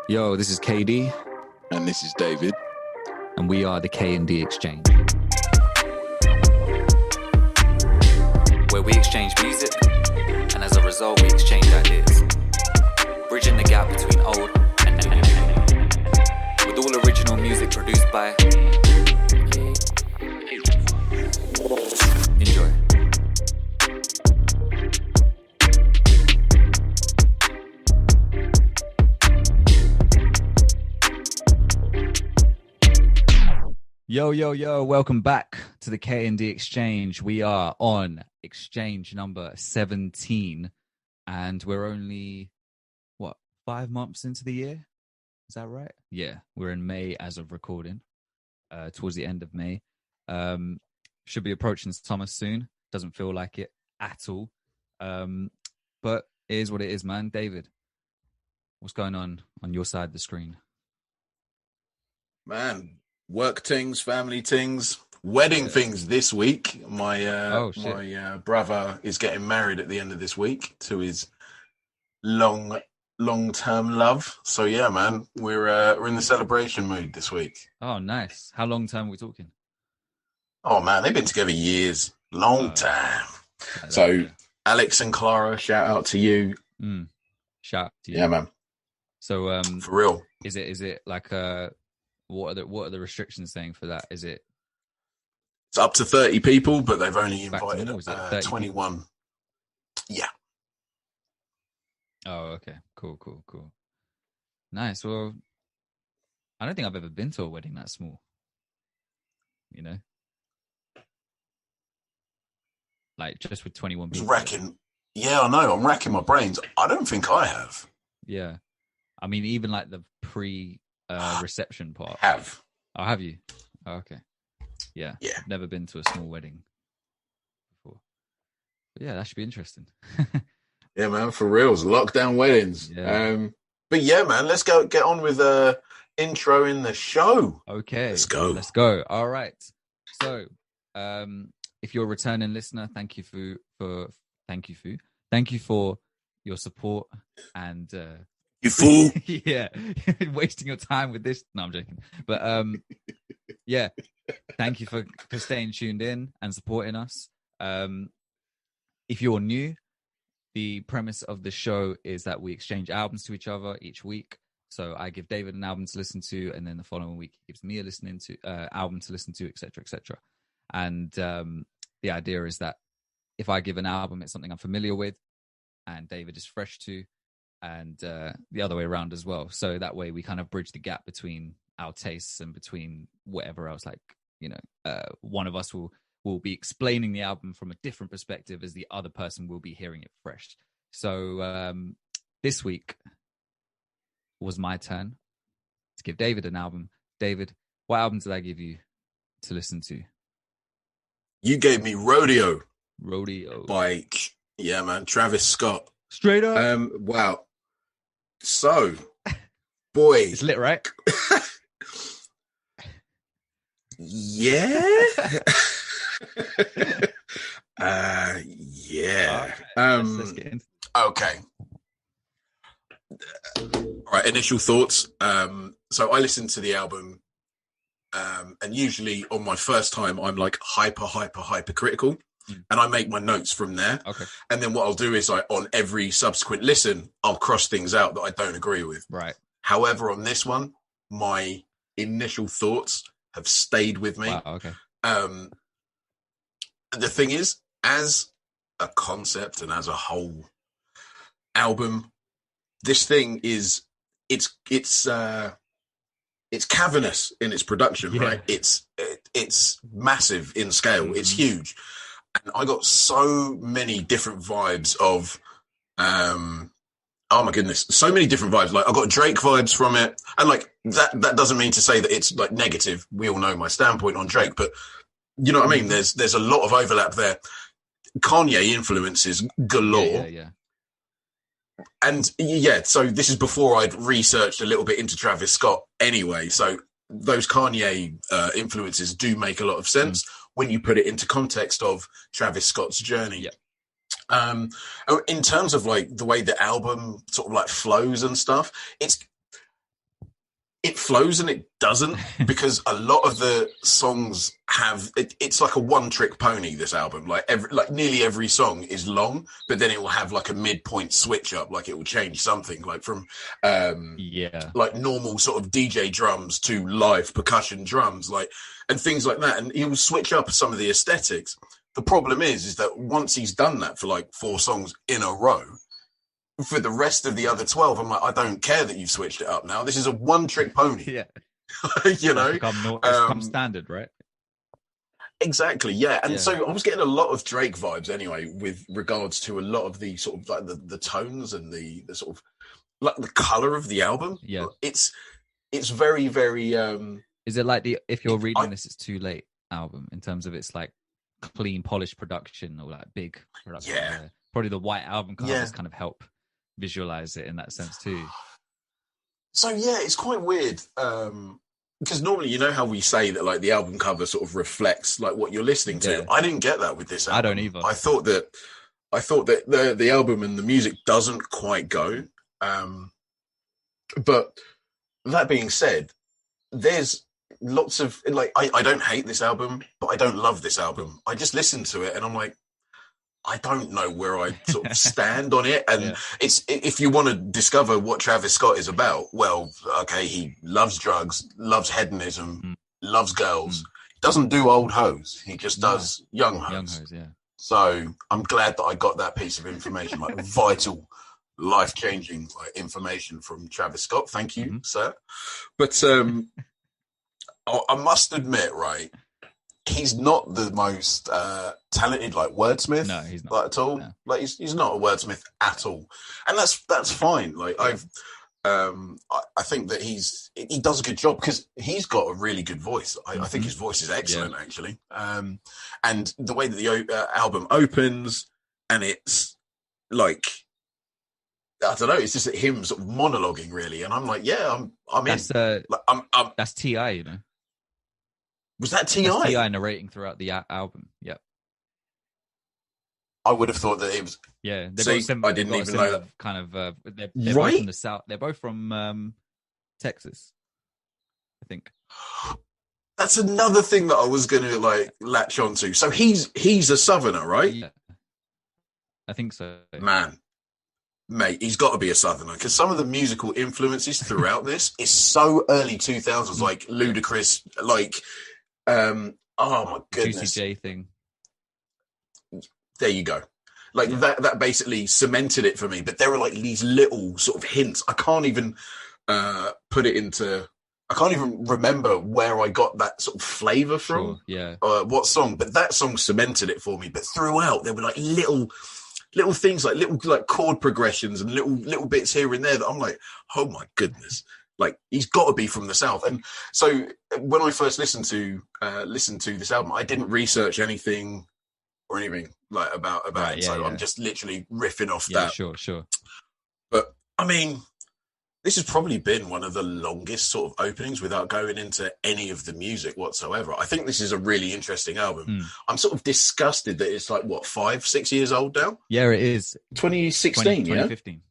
Yo, this is KD, And this is David. and we are the K&D Exchange, where we exchange music, and as a result, we exchange ideas, bridging the gap between old and new, with all original music produced by. Enjoy. Yo, welcome back to the K&D Exchange. We are on exchange number 17, and we're only, 5 months into the year? Is that right? Yeah, we're in May as of recording, towards the end of May. Should be approaching summer soon. Doesn't feel like it at all. But it is what it is, man. David, what's going on your side of the screen? Man, work things, family things, wedding things this week. My brother is getting married at the end of this week to his long-term love. So yeah, man, we're in the celebration mood this week. Oh, nice. How long time are we talking? Oh man, they've been together years, long time. So Alex and Clara, shout out to you. Shout out to you. Yeah, man. So for real. Is it like what are the restrictions saying for that? Is it? It's up to 30 people, but they've only Back to invited normal, 21. people? Yeah. Oh, okay. Cool. Nice. Well, I don't think I've ever been to a wedding that small. You know? Like just with 21 people. Yeah, I know. I'm racking my brains. I don't think I have. Yeah. I mean, even like the reception part. Have. Oh, have you? Oh, okay. Yeah. Yeah. Never been to a small wedding before. But yeah, that should be interesting. Yeah, man, for reals. Lockdown weddings. Yeah. But yeah, man, let's get on with intro in the show. Okay. Let's go. All right. So, if you're a returning listener, thank you for your support and you fool. Yeah, wasting your time with this. No, I'm joking. But yeah, thank you for staying tuned in and supporting us. If you're new, the premise of the show is that we exchange albums to each other each week. So I give David an album to listen to, and then the following week he gives me a album to listen to, etc., etc. And the idea is that if I give an album, it's something I'm familiar with, and David is fresh to, and the other way around as well. So that way we kind of bridge the gap between our tastes and between whatever else. Like, you know, one of us will be explaining the album from a different perspective as the other person will be hearing it fresh. So this week was my turn to give David an album. David, what album did I give you to listen to? You gave me Rodeo by, yeah, man, Travis Scott. Straight up. Wow. So, boy. It's lit, right? Yeah. Yeah. Let's get into it. Okay. All right. Initial thoughts. So I listened to the album, and usually on my first time, I'm like hyper critical, and I make my notes from there. Okay. And then what I'll do is on every subsequent listen, I'll cross things out that I don't agree with. Right. However, on this one, my initial thoughts have stayed with me. Wow. Okay. The thing is, as a concept and as a whole album, this thing is it's cavernous in its production, right? It's massive in scale. It's huge, and I got so many different vibes of oh my goodness, so many different vibes. Like I got Drake vibes from it, and like that doesn't mean to say that it's like negative. We all know my standpoint on Drake, but you know what I mean? There's a lot of overlap there. Kanye influences galore. Yeah. And yeah, so this is before I'd researched a little bit into Travis Scott anyway. So those Kanye influences do make a lot of sense when you put it into context of Travis Scott's journey. Yeah. In terms of like the way the album sort of like flows and stuff, it's flows and it doesn't, because a lot of the songs have it's like a one-trick pony, this album. Like nearly every song is long, but then it will have like a midpoint switch up, like it will change something, like from like normal sort of DJ drums to live percussion drums, like, and things like that, and he will switch up some of the aesthetics. The problem is that once he's done that for like 4 songs in a row, for the rest of the other 12, I'm like, I don't care that you've switched it up now. This is a one-trick pony. Yeah. You know? It's become standard, right? Exactly, yeah. And so I was getting a lot of Drake vibes anyway, with regards to a lot of the sort of like the tones and the sort of like the colour of the album. Yeah. It's very, very... Is it like the If You're Reading This It's Too Late album, in terms of its like clean, polished production, or like big production? Yeah. Probably the white album covers kind of help visualize it in that sense too. So yeah, it's quite weird, because normally, you know how we say that like the album cover sort of reflects like what you're listening to. I didn't get that with this album. I don't either. I thought that the album and the music doesn't quite go. But that being said, there's lots of like, I don't hate this album, but I don't love this album. I just listen to it and I'm like, I don't know where I sort of stand on it. And it's, if you want to discover what Travis Scott is about, well, okay, he loves drugs, loves hedonism, loves girls, doesn't do old hoes. He just does young hoes. Young hoes, yeah. So I'm glad that I got that piece of information, like vital, life-changing like information from Travis Scott. Thank you, sir. But I must admit, right, he's not the most talented like wordsmith. No, he's not, like, at all. No. Like he's not a wordsmith at all, and that's fine. Like I think that he does a good job, because he's got a really good voice. I think his voice is excellent, actually. And the way that the album opens, and it's like, I don't know, it's just him sort of monologuing, really, and I'm like, yeah, I'm that's, in. That's T.I., you know. Was that T.I.? That's T.I. narrating throughout the album. Yep. I would have thought that it was. Yeah, I didn't even know that. Kind of. They're both from the south. They're both from Texas, I think. That's another thing that I was going to like latch onto. So he's a Southerner, right? Yeah, I think so. Mate, he's got to be a Southerner, because some of the musical influences throughout this is so early 2000s, like Ludacris, like. Oh my goodness. Juicy J thing. There you go. Like that basically cemented it for me. But there were like these little sort of hints. I can't even I can't even remember where I got that sort of flavor from. Sure, what song, but that song cemented it for me. But throughout there were like little things, like little like chord progressions and little bits here and there that I'm like, oh my goodness. Like, he's got to be from the South. And so when I first listened to this album, I didn't research anything like about it. So I'm just literally riffing off that. Sure. But I mean, this has probably been one of the longest sort of openings without going into any of the music whatsoever. I think this is a really interesting album. I'm sort of disgusted that it's like, what, 5-6 years old now? Yeah, it is. 2016, 2015.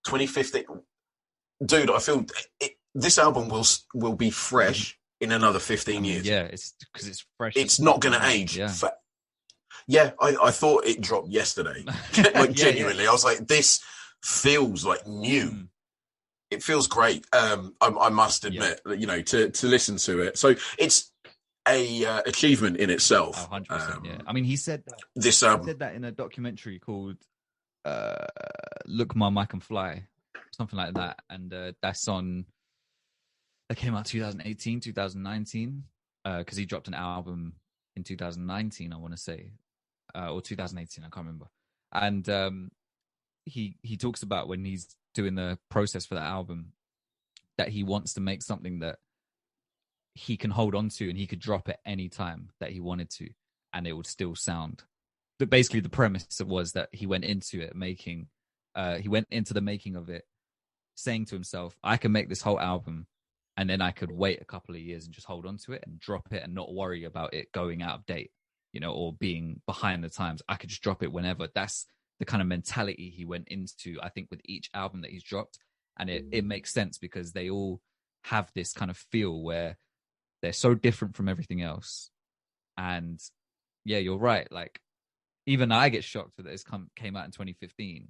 2015. Dude, I feel this album will be fresh in another 15 years. Yeah, it's because it's fresh. It's not going to age. Yeah. I thought it dropped yesterday. Like, genuinely, I was like, this feels like new. It feels great. I must admit, you know, to listen to it. So it's a achievement in itself. 100%. Yeah. I mean, he said that. He said that in a documentary called "Look, Mom, I Can Fly." Something like that, and that came out 2018, 2019, because he dropped an album in 2019, I want to say, or 2018, I can't remember. And he talks about when he's doing the process for that album, that he wants to make something that he can hold on to and he could drop at any time that he wanted to, and it would still sound. But basically, the premise was that he went into the making of it, saying to himself, I can make this whole album, and then I could wait a couple of years and just hold on to it and drop it and not worry about it going out of date, you know, or being behind the times. I could just drop it whenever. That's the kind of mentality he went into, I think, with each album that he's dropped. And it makes sense, because they all have this kind of feel where they're so different from everything else. And yeah, you're right. Like, even I get shocked that this came out in 2015.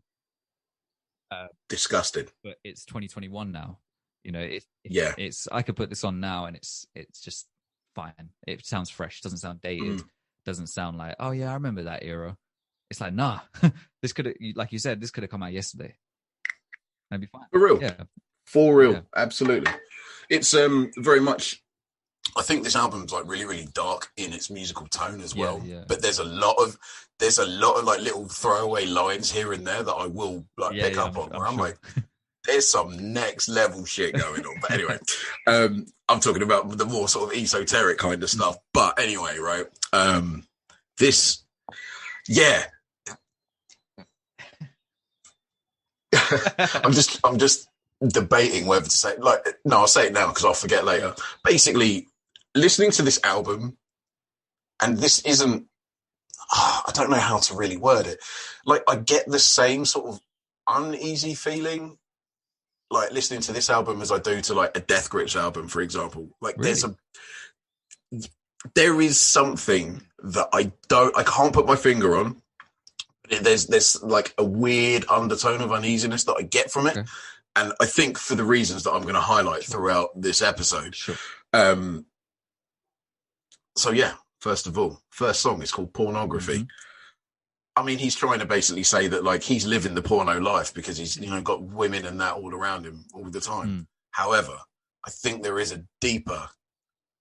Disgusted. But it's 2021 now. You know, it's I could put this on now and it's just fine. It sounds fresh, doesn't sound dated, doesn't sound like, oh yeah, I remember that era. It's like, nah, this could have, like you said, this could have come out yesterday. That'd be fine. For real. Yeah. For real. Yeah. Absolutely. It's very much, I think this album's like really, really dark in its musical tone as well. Yeah. But there's a lot of like little throwaway lines here and there that I will like pick up on where I'm like, there's some next level shit going on. But anyway, I'm talking about the more sort of esoteric kind of stuff. But anyway, right. This, yeah. I'm just debating whether to say, like, no, I'll say it now because I'll forget later. Basically, listening to this album, and this isn't, I don't know how to really word it. Like, I get the same sort of uneasy feeling, like, listening to this album as I do to, like, a Death Grips album, for example. Like, really? there is something that I can't put my finger on. There's like a weird undertone of uneasiness that I get from it. Okay. And I think for the reasons that I'm going to highlight throughout this episode. Sure. So yeah, first of all, first song is called Pornography. Mm-hmm. I mean, he's trying to basically say that, like, he's living the porno life because he's, you know, got women and that all around him all the time. Mm. However, I think there is a deeper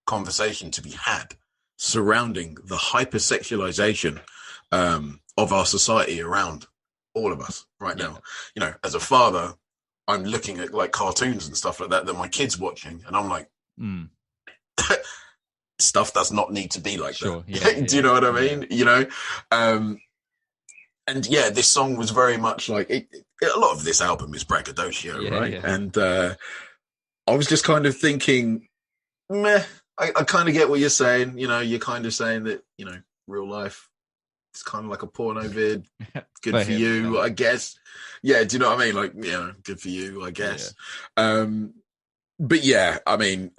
conversation to be had surrounding the hypersexualization of our society around all of us right now. You know, as a father, I'm looking at like cartoons and stuff like that my kid's watching, and I'm like, stuff does not need to be like that. Yeah, do you know what I mean? You know, and yeah, this song was very much like a lot of this album is braggadocio, right? Yeah. And I was just kind of thinking, meh. I kind of get what you're saying. You know, you're kind of saying that, you know, real life, it's kind of like a porno vid. Good for you, I guess. Yeah, do you know what I mean? Like, you know, good for you, I guess. Yeah. But yeah, I mean,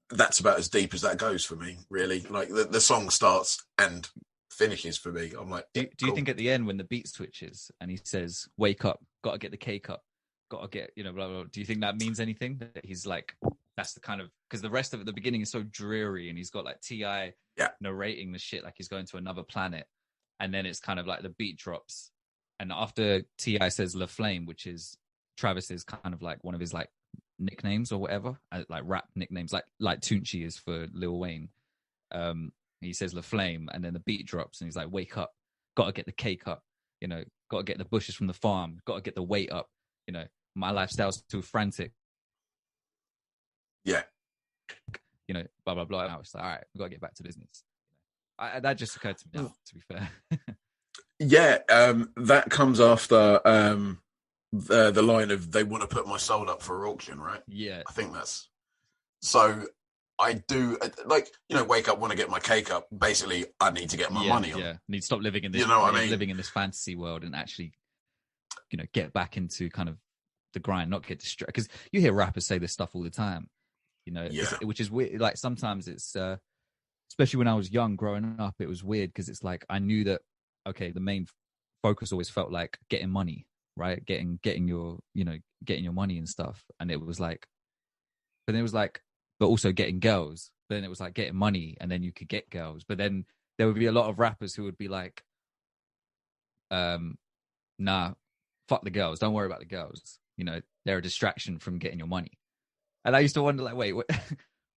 that's about as deep as that goes for me, really. Like, the song starts and finishes for me. I'm like, do you think at the end when the beat switches and he says, wake up, got to get the cake up, got to get, you know, blah, blah, blah. Do you think that means anything? That he's like, that's the kind of, because the rest of it, the beginning is so dreary and he's got like T.I. narrating the shit like he's going to another planet. And then it's kind of like the beat drops. And after T.I. says La Flame, which is Travis's kind of like one of his like nicknames or whatever, like rap nicknames, like Tunchi is for Lil Wayne. He says La Flame, and then the beat drops and he's like, wake up, got to get the cake up, you know, got to get the bushes from the farm, got to get the weight up, you know, my lifestyle's too frantic. Yeah. You know, blah, blah, blah. And I was like, all right, we've got to get back to business. That just occurred to me now, to be fair. Yeah, that comes after the line of, they want to put my soul up for auction, right? Yeah. I think that's... So I do, like, you know, wake up, want to get my cake up. Basically, I need to get my money on. Yeah, need to stop living in this, you know what I mean? Living in this fantasy world and actually, you know, get back into kind of the grind, not get distracted. Because you hear rappers say this stuff all the time, you know, which is weird. Like, sometimes it's, especially when I was young growing up, it was weird because it's like, I knew that, okay, the main focus always felt like getting money, right? Getting your, you know, getting your money and stuff. And it was like, but then it was like, but also getting girls. But then it was like getting money and then you could get girls. But then there would be a lot of rappers who would be like, nah, fuck the girls. Don't worry about the girls. You know, they're a distraction from getting your money. And I used to wonder, like, wait,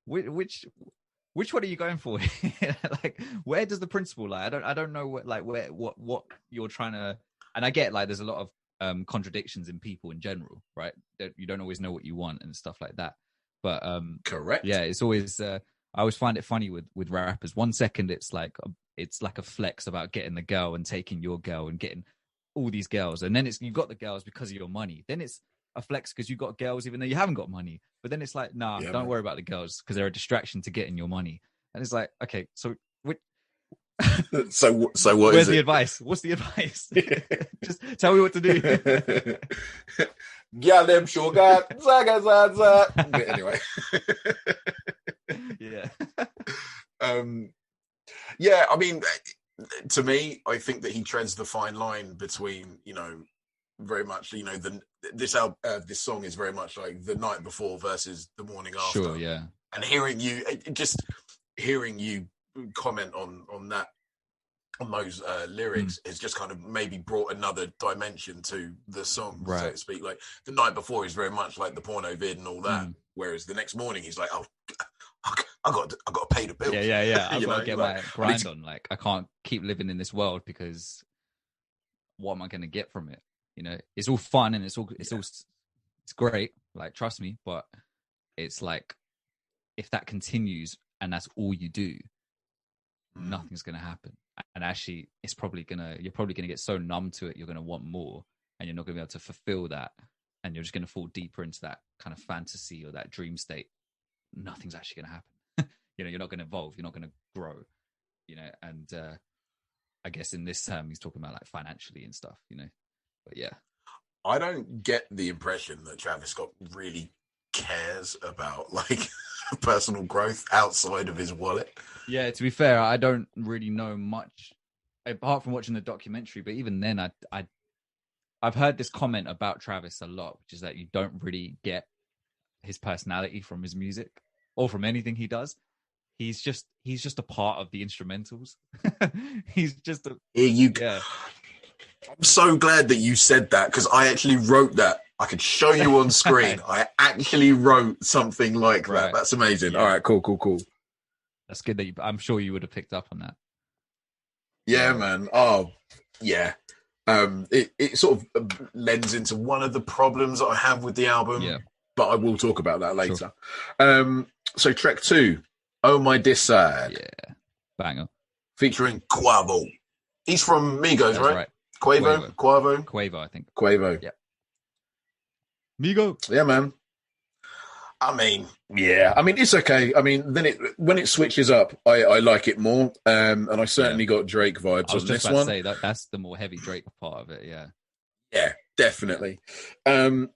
which one are you going for? Like, where does the principle lie? I don't know what you're trying to. And I get, like, there's a lot of contradictions in people in general, right? That you don't always know what you want and stuff like that. But correct. Yeah, it's always. I always find it funny with rappers. 1 second it's like a flex about getting the girl and taking your girl and getting all these girls, and then it's you got the girls because of your money. Then it's a flex because you got girls even though you haven't got money. But then it's like, nah, don't worry about the girls because they're a distraction to getting your money. And it's like, okay, so so what where's is the advice? What's the advice? Just tell me what to do. Yeah, them sugar. Zaga, zaga. But anyway. Yeah. Yeah, I mean, to me, I think that he treads the fine line between, very much, this song is very much like the night before versus the morning after. Sure, yeah. And hearing you comment on that, on those lyrics, has just kind of maybe brought another dimension to the song, so to speak. Like the night before is very much like the porno vid and all that, whereas the next morning he's like, oh, I got to pay the bills. Yeah. I've got to get my grind on. Like, I can't keep living in this world because what am I going to get from it? It's all fun and it's great. Like, trust me, but it's like, if that continues and that's all you do, nothing's going to happen. And actually, you're probably going to get so numb to it, you're going to want more, and you're not going to be able to fulfill that. And you're just going to fall deeper into that kind of fantasy or that dream state. Nothing's actually going to happen. You're not going to evolve. You're not going to grow. And I guess in this term, he's talking about like financially and stuff. But yeah, I don't get the impression that Travis Scott really cares about like personal growth outside of his wallet. Yeah, to be fair, I don't really know much apart from watching the documentary. But even then, I've heard this comment about Travis a lot, which is that you don't really get his personality from his music or from anything he does. He's just a part of the instrumentals. He's just a yeah. I'm so glad that you said that, because I actually wrote that. I could show you on screen. I actually wrote something like that. That's amazing. Yeah. All right, cool. That's good that I'm sure you would have picked up on that. Yeah, man. Oh, yeah. It sort of lends into one of the problems that I have with the album. Yeah. But I will talk about that later. Sure. So track 2, Oh My Decide. Yeah. Banger. Featuring Quavo. He's from Migos, right? Quavo, I think. Quavo. Yeah. Migos. Yeah, man. I mean, it's okay. I mean, then when it switches up, I like it more. And I certainly got Drake vibes on this one. I was just about to say that's the more heavy Drake part of it. Yeah. Yeah, definitely. And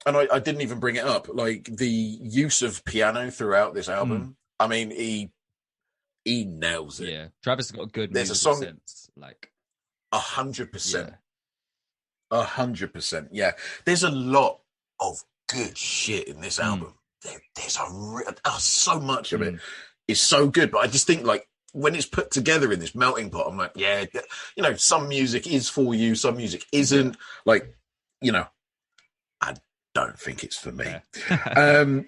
I didn't even bring it up. Like the use of piano throughout this album. I mean, he nails it. Yeah, Travis has got a good. There's a song, sense, like 100%, 100%. Yeah, there's a lot of good shit in this album. There's so much of it is so good, but I just think like when it's put together in this melting pot, I'm like, yeah, some music is for you, some music isn't. Like, I don't think it's for me. Yeah.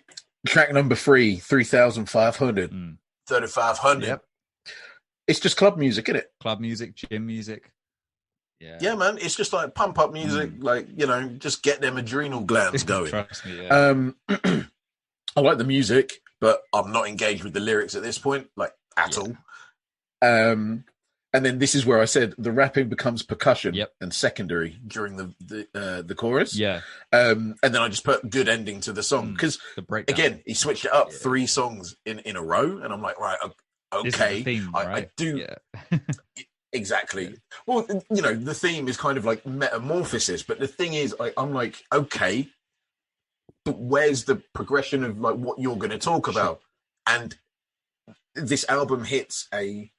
Track number 3, 3,500. 3,500. Yep. It's just club music, isn't it? Club music, gym music. Yeah. Yeah, man. It's just like pump up music, like, just get them adrenal glands going. Trust me, yeah. I like the music, but I'm not engaged with the lyrics at this point, like at all. And then this is where I said the rapping becomes percussion and secondary during the chorus. Yeah. And then I just put good ending to the song because again, he switched it up 3 songs in a row, and I'm like, right, okay, theme, right? I do exactly. Yeah. Well, the theme is kind of like metamorphosis, but the thing is, I'm like, okay, but where's the progression of like what you're going to talk about? And this album hits a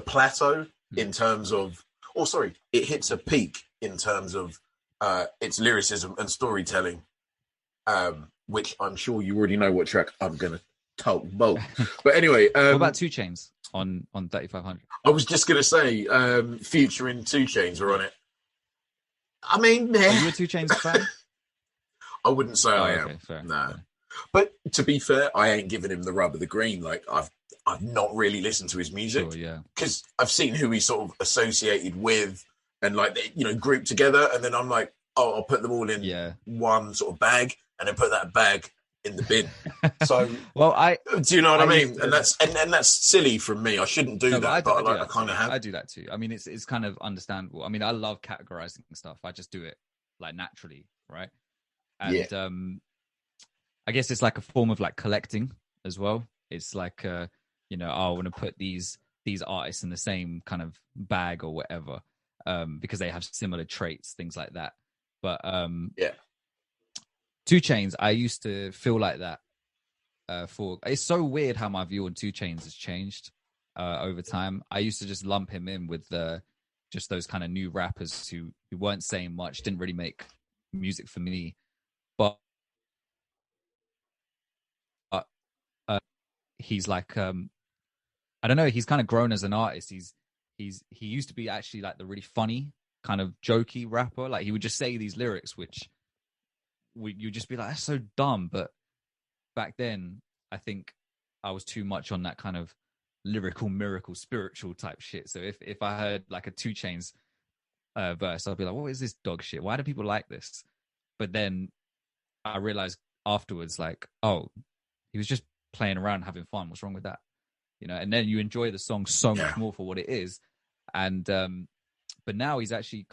plateau in terms of, it hits a peak in terms of its lyricism and storytelling, which I'm sure you already know what track I'm going to talk about. But anyway. What about 2 Chainz on 3,500? I was just going to say, Future and 2 Chainz are on it. I mean, are you a 2 Chainz fan? I wouldn't say I am. Fair. No. But to be fair, I ain't giving him the rub of the green. Like, I've not really listened to his music. Sure, yeah. Because I've seen who he's sort of associated with and like, grouped together. And then I'm like, oh, I'll put them all in one sort of bag and then put that bag in the bin. So, well, do you know what I mean? And that's silly from me. I shouldn't do that, but I kind of have. I do that too. I mean, it's kind of understandable. I mean, I love categorizing stuff. I just do it like naturally, right? And I guess it's like a form of like collecting as well. It's like, I want to put these artists in the same kind of bag or whatever, because they have similar traits, things like that. But yeah. 2 Chainz, I used to feel like that. It's so weird how my view on 2 Chainz has changed over time. I used to just lump him in with just those kind of new rappers who weren't saying much, didn't really make music for me. But he's like, I don't know, he's kind of grown as an artist. He used to be actually like the really funny kind of jokey rapper. Like he would just say these lyrics, which you'd just be like, that's so dumb. But back then, I think I was too much on that kind of lyrical, miracle, spiritual type shit. So if I heard like a 2 Chainz verse, I'd be like, what is this dog shit? Why do people like this? But then I realized afterwards, like, oh, he was just playing around, having fun. What's wrong with that? You know, and then you enjoy the song so much more for what it is. And but now he's actually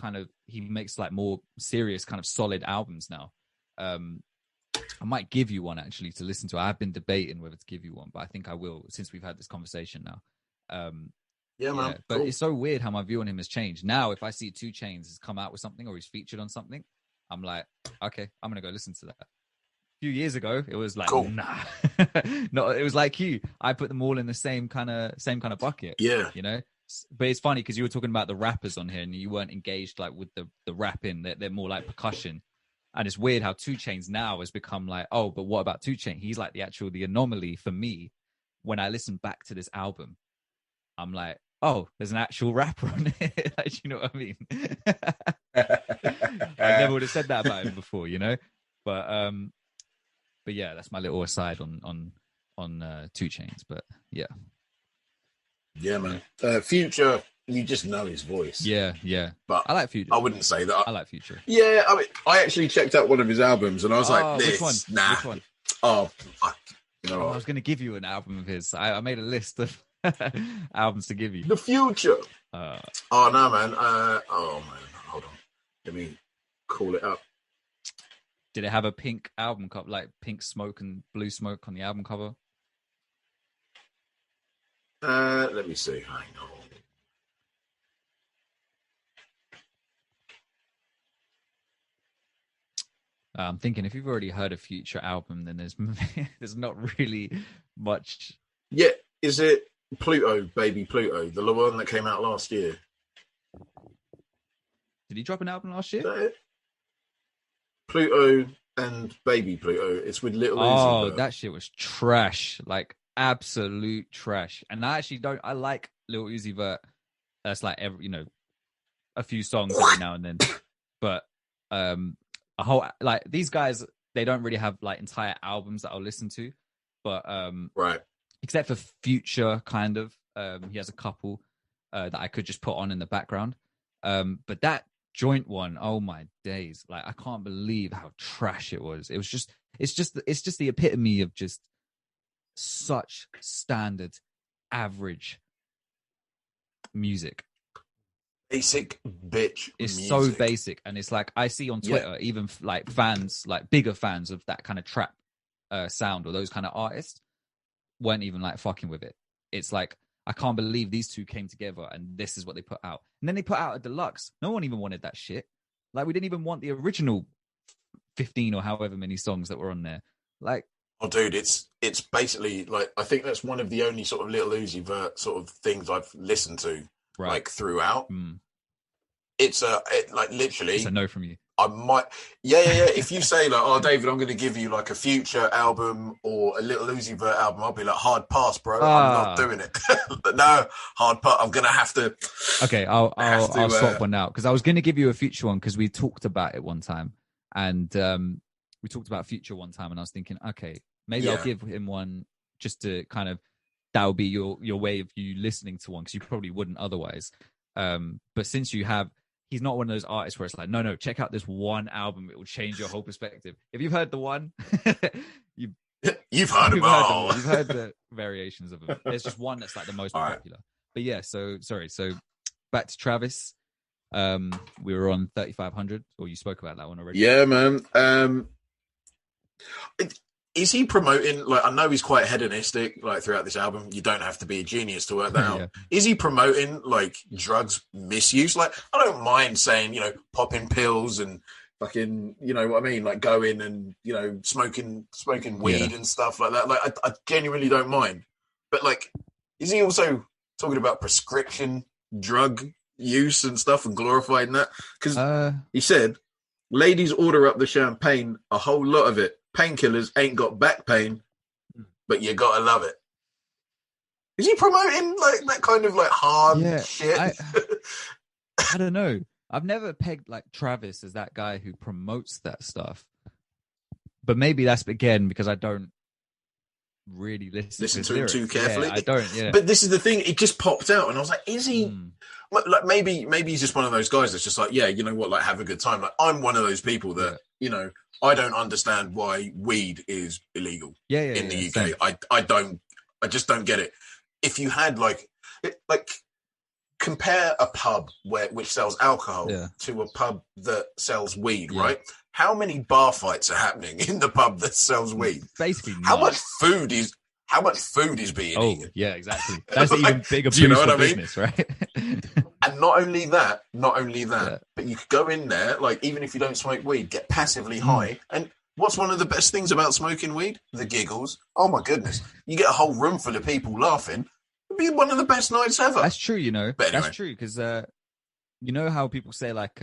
he makes like more serious kind of solid albums now. I might give you one actually to listen to. I've been debating whether to give you one, but I think I will since we've had this conversation now. Yeah, man. But cool. It's so weird how my view on him has changed. Now, if I see 2 Chainz has come out with something or he's featured on something, I'm like, okay, I'm gonna go listen to that. A few years ago, it was like, cool. Nah, no, it was like you. I put them all in the same kind of bucket. Yeah, you know. But it's funny because you were talking about the rappers on here, and you weren't engaged like with the rapping. They're more like percussion. And it's weird how 2 Chainz now has become like, oh, but what about 2 Chainz? He's like the anomaly for me. When I listen back to this album, I'm like, oh, there's an actual rapper on it. Like, you know what I mean? I never would have said that about him before, you know. But yeah, that's my little aside on 2 Chainz. But yeah, man. Future. You just know his voice. Yeah. But I like Future. I wouldn't say that. I like Future. Yeah, I mean, I actually checked out one of his albums and I was like, this, which one? nah. Which one? Oh, I was going to give you an album of his. I made a list of albums to give you. The Future. Oh, no, man. Oh, man. Hold on. Let me call it up. Did it have a pink album cover, like pink smoke and blue smoke on the album cover? Let me see. Hang on. I'm thinking if you've already heard a Future album, then there's not really much. Yeah, is it Pluto, Baby Pluto, the one that came out last year? Did he drop an album last year? Is that it? Pluto and Baby Pluto. It's with Little Uzi. Oh, that shit was trash, like absolute trash. And I actually don't. I like Little Uzi Vert. That's like a few songs every now and then, but a whole like these guys, they don't really have like entire albums that I'll listen to, but right, except for Future, kind of. He has a couple that I could just put on in the background. But that joint one, oh my days! Like I can't believe how trash it was. It was just, it's just the epitome of just such standard, average music. Basic bitch. It's music. So basic, and it's like I see on Twitter, even like fans, like bigger fans of that kind of trap sound or those kind of artists, weren't even like fucking with it. It's like I can't believe these two came together and this is what they put out. And then they put out a deluxe. No one even wanted that shit. Like we didn't even want the original 15 or however many songs that were on there. Like, oh, dude, it's basically like I think that's one of the only sort of Little Uzi Vert sort of things I've listened to. Right. Like throughout, it's like literally. It's a no from you. I might, yeah. If you say like, "Oh, David, I'm going to give you like a Future album or a Little Uzi Vert album," I'll be like, "Hard pass, bro. I'm not doing it." No, hard pass. I'm going to have to. Okay, I'll swap one out because I was going to give you a Future one because we talked about it one time, and we talked about Future one time, and I was thinking, okay, maybe I'll give him one just to kind of. That would be your way of you listening to one because you probably wouldn't otherwise. But since you have, he's not one of those artists where it's like, no, check out this one album. It will change your whole perspective. If you've heard the one, you've heard them all. You've heard the variations of them. There's just one that's like the most popular. But yeah, so back to Travis. We were on 3500, or you spoke about that one already. Yeah, man. Is he promoting, like, I know he's quite hedonistic, like, throughout this album. You don't have to be a genius to work that out. Is he promoting, like, drugs misuse? Like, I don't mind saying, popping pills and, fucking, you know what I mean? Like going and, you know, smoking weed and stuff like that. Like I genuinely don't mind. But like, is he also talking about prescription drug use and stuff and glorifying that? Because he said, ladies order up the champagne, a whole lot of it. Painkillers ain't got back pain, but you gotta love it. Is he promoting like that kind of like hard shit? I don't know. I've never pegged like Travis as that guy who promotes that stuff. But maybe that's again because I don't really listen to him too carefully. Yeah, I don't. Yeah. But this is the thing; it just popped out, and I was like, "Is he?" Like maybe he's just one of those guys that's just like, "Yeah, you know what? Like, have a good time." Like, I'm one of those people that you know I don't understand why weed is illegal. In the UK, I just don't get it. If you had like compare a pub which sells alcohol to a pub that sells weed, right? How many bar fights are happening in the pub that sells weed? Basically, how much food is being eaten? Yeah, exactly. That's like, even bigger abuse for business, right? And not only that, but you could go in there, like even if you don't smoke weed, get passively high. And what's one of the best things about smoking weed? The giggles. Oh my goodness, you get a whole room full of people laughing. It'd be one of the best nights ever. That's true, you know. But anyway. That's true because you know how people say like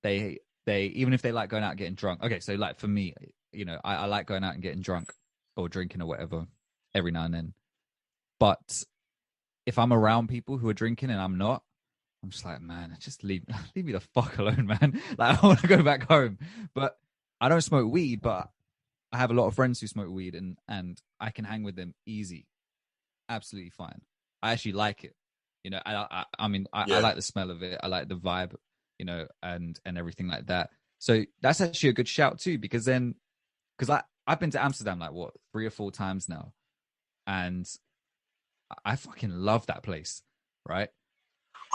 they even if they like going out and getting drunk. Okay, so like for me, you know, I like going out and getting drunk or drinking or whatever every now and then. But if I'm around people who are drinking and I'm not, I'm just like, man, just leave me the fuck alone, man. Like I want to go back home. But I don't smoke weed, but I have a lot of friends who smoke weed and I can hang with them easy. Absolutely fine. I actually like it. You know, I mean, I like the smell of it. I like the vibe, you know, and everything like that. So that's actually a good shout too, because I've been to Amsterdam like 3 or 4 times now, and I fucking love that place, right?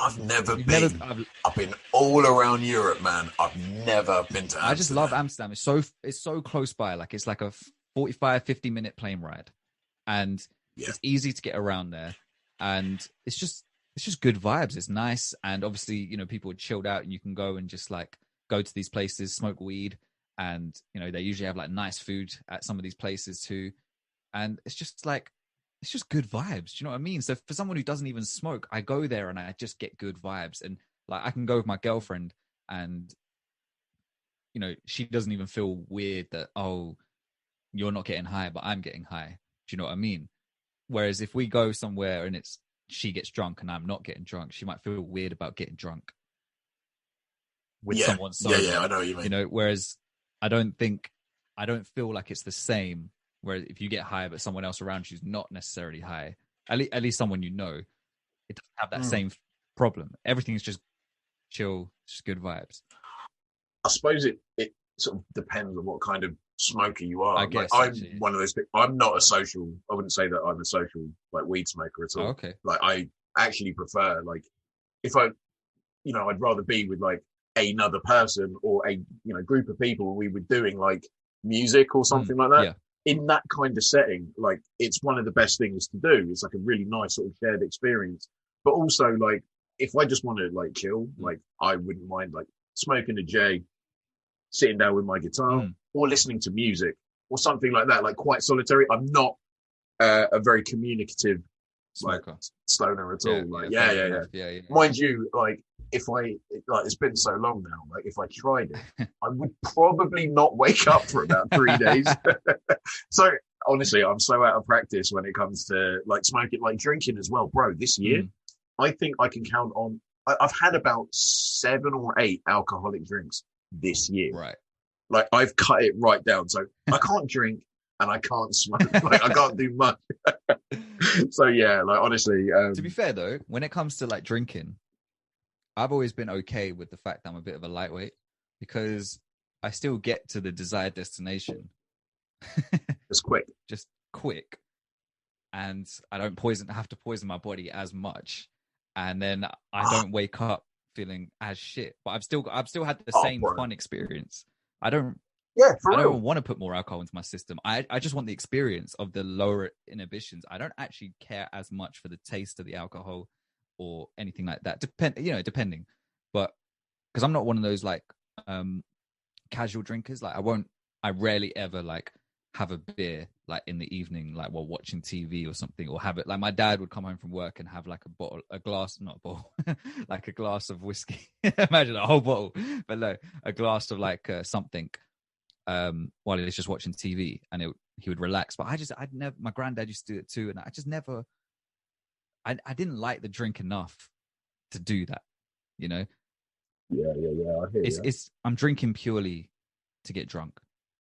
I've never been. I've been all around Europe, man. I've never been to Amsterdam. I just love Amsterdam. It's so close by. Like it's like a 45-50 minute plane ride, and it's easy to get around there, and it's just good vibes. It's nice, and obviously, you know, people are chilled out, and you can go and just like go to these places, smoke weed, and you know they usually have like nice food at some of these places too, and it's just good vibes. Do you know what I mean? So for someone who doesn't even smoke, I go there and I just get good vibes, and like I can go with my girlfriend, and you know she doesn't even feel weird that you're not getting high, but I'm getting high. Do you know what I mean? Whereas if we go somewhere and she gets drunk and I'm not getting drunk, she might feel weird about getting drunk with someone sober. Yeah, I know what you mean. You know, whereas I don't feel like it's the same. Whereas if you get high, but someone else around you's not necessarily high, at least someone you know, it doesn't have that same problem. Everything's just chill, just good vibes. I suppose it sort of depends on what kind of smoker you are. I guess I'm one of those. I'm not a social. I wouldn't say that I'm a social like weed smoker at all. Oh, okay. Like I actually prefer like if I, you know, I'd rather be with like another person or a group of people. We were doing like music or something like that. Yeah. In that kind of setting, like it's one of the best things to do. It's like a really nice sort of shared experience. But also like if I just want to like chill, like I wouldn't mind like smoking a J, sitting down with my guitar or listening to music or something like that, like quite solitary. I'm not a very communicative smoker. Like stoner at all. Yeah. Mind you, like if I like it's been so long now, like if I tried it, I would probably not wake up for about 3 days. So honestly, I'm so out of practice when it comes to like smoking, like drinking as well, bro. This year, I think I can count on. I've had about 7 or 8 alcoholic drinks this year. Right. Like I've cut it right down. So I can't drink and I can't smoke. Like I can't do much. So yeah, like honestly. To be fair though, when it comes to like drinking, I've always been okay with the fact that I'm a bit of a lightweight because I still get to the desired destination. Just quick. And I don't have to poison my body as much. And then I don't wake up feeling as shit. But I've still had the same fun experience. I don't want to put more alcohol into my system. I just want the experience of the lower inhibitions. I don't actually care as much for the taste of the alcohol or anything like that. Depending. But because I'm not one of those like casual drinkers. Like I rarely ever like have a beer like in the evening, like while watching TV or something, or have it like my dad would come home from work and have like a glass, not a bottle, like a glass of whiskey. Imagine a whole bottle, but no, a glass of like something while he was just watching TV, and he would relax. But I'd never, my granddad used to do it too, and I just never, I didn't like the drink enough to do that, you know. Yeah. I hear you. I'm drinking purely to get drunk.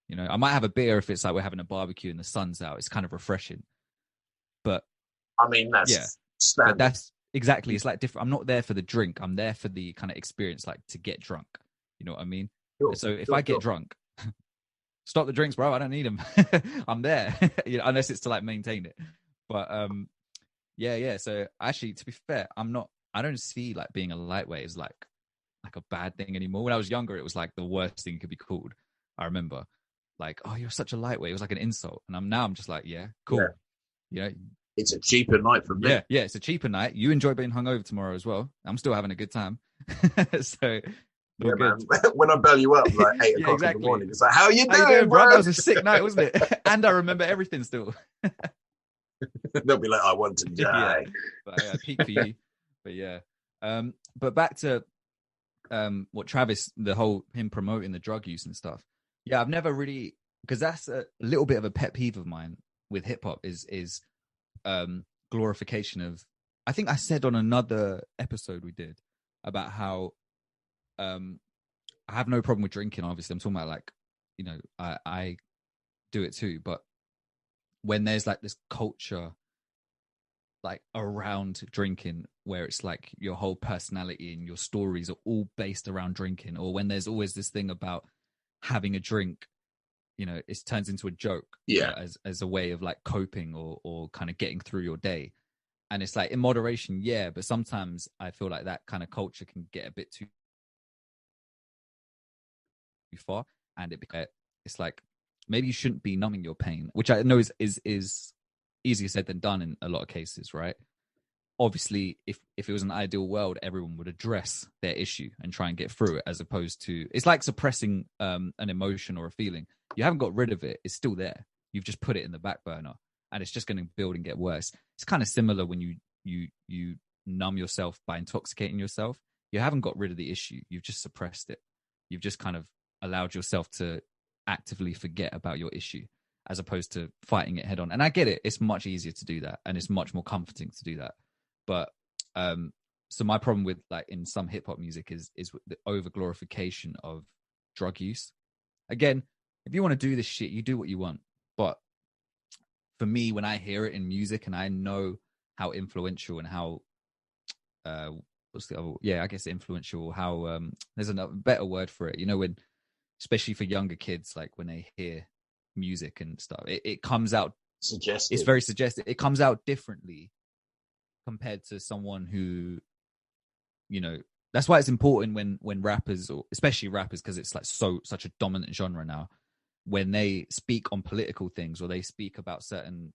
You know, I might have a beer if it's like we're having a barbecue and the sun's out. It's kind of refreshing. But I mean, that's standard. But that's exactly. It's like different. I'm not there for the drink. I'm there for the kind of experience, like to get drunk. You know what I mean? Sure, so if I get drunk, stop the drinks, bro. I don't need them. I'm there, you know, unless it's to like maintain it. But yeah. So actually, to be fair, I don't see like being a lightweight as like a bad thing anymore. When I was younger, it was like the worst thing it could be called. I remember, like, oh, you're such a lightweight. It was like an insult, and I'm just like, yeah, cool. Yeah. You know, it's a cheaper night for me. Yeah, it's a cheaper night. You enjoy being hungover tomorrow as well. I'm still having a good time. So yeah, man. When I bell you up like 8 o'clock in the morning, it's like, how you doing, bro? That was a sick night, wasn't it? And I remember everything still. They'll be like, I want to die. Yeah. But peak for you. But yeah. But back to what Travis, the whole him promoting the drug use and stuff. Yeah, I've never really, because that's a little bit of a pet peeve of mine with hip hop is glorification of. I think I said on another episode we did about how I have no problem with drinking. Obviously, I'm talking about like, you know, I do it too. But when there's like this culture like around drinking where it's like your whole personality and your stories are all based around drinking, or when there's always this thing about having a drink, you know, it turns into a joke, as a way of like coping or kind of getting through your day. And it's like in moderation, yeah, but sometimes I feel like that kind of culture can get a bit too far, and it's like maybe you shouldn't be numbing your pain, which I know is easier said than done in a lot of cases, right? Obviously, if it was an ideal world, everyone would address their issue and try and get through it, as opposed to, it's like suppressing an emotion or a feeling. You haven't got rid of it. It's still there. You've just put it in the back burner, and it's just going to build and get worse. It's kind of similar when you numb yourself by intoxicating yourself. You haven't got rid of the issue. You've just suppressed it. You've just kind of allowed yourself to actively forget about your issue, as opposed to fighting it head on. And I get it. It's much easier to do that, and it's much more comforting to do that. But so my problem with like in some hip hop music is the over glorification of drug use. Again, if you want to do this shit, you do what you want. But for me, when I hear it in music and I know how influential and how what's the other? Yeah, I guess influential. How there's a better word for it. You know, when especially for younger kids, like when they hear music and stuff, it comes out suggestive. It's very suggestive. It comes out differently compared to someone who, you know, that's why it's important when rappers, or especially rappers, because it's like such a dominant genre now, when they speak on political things or they speak about certain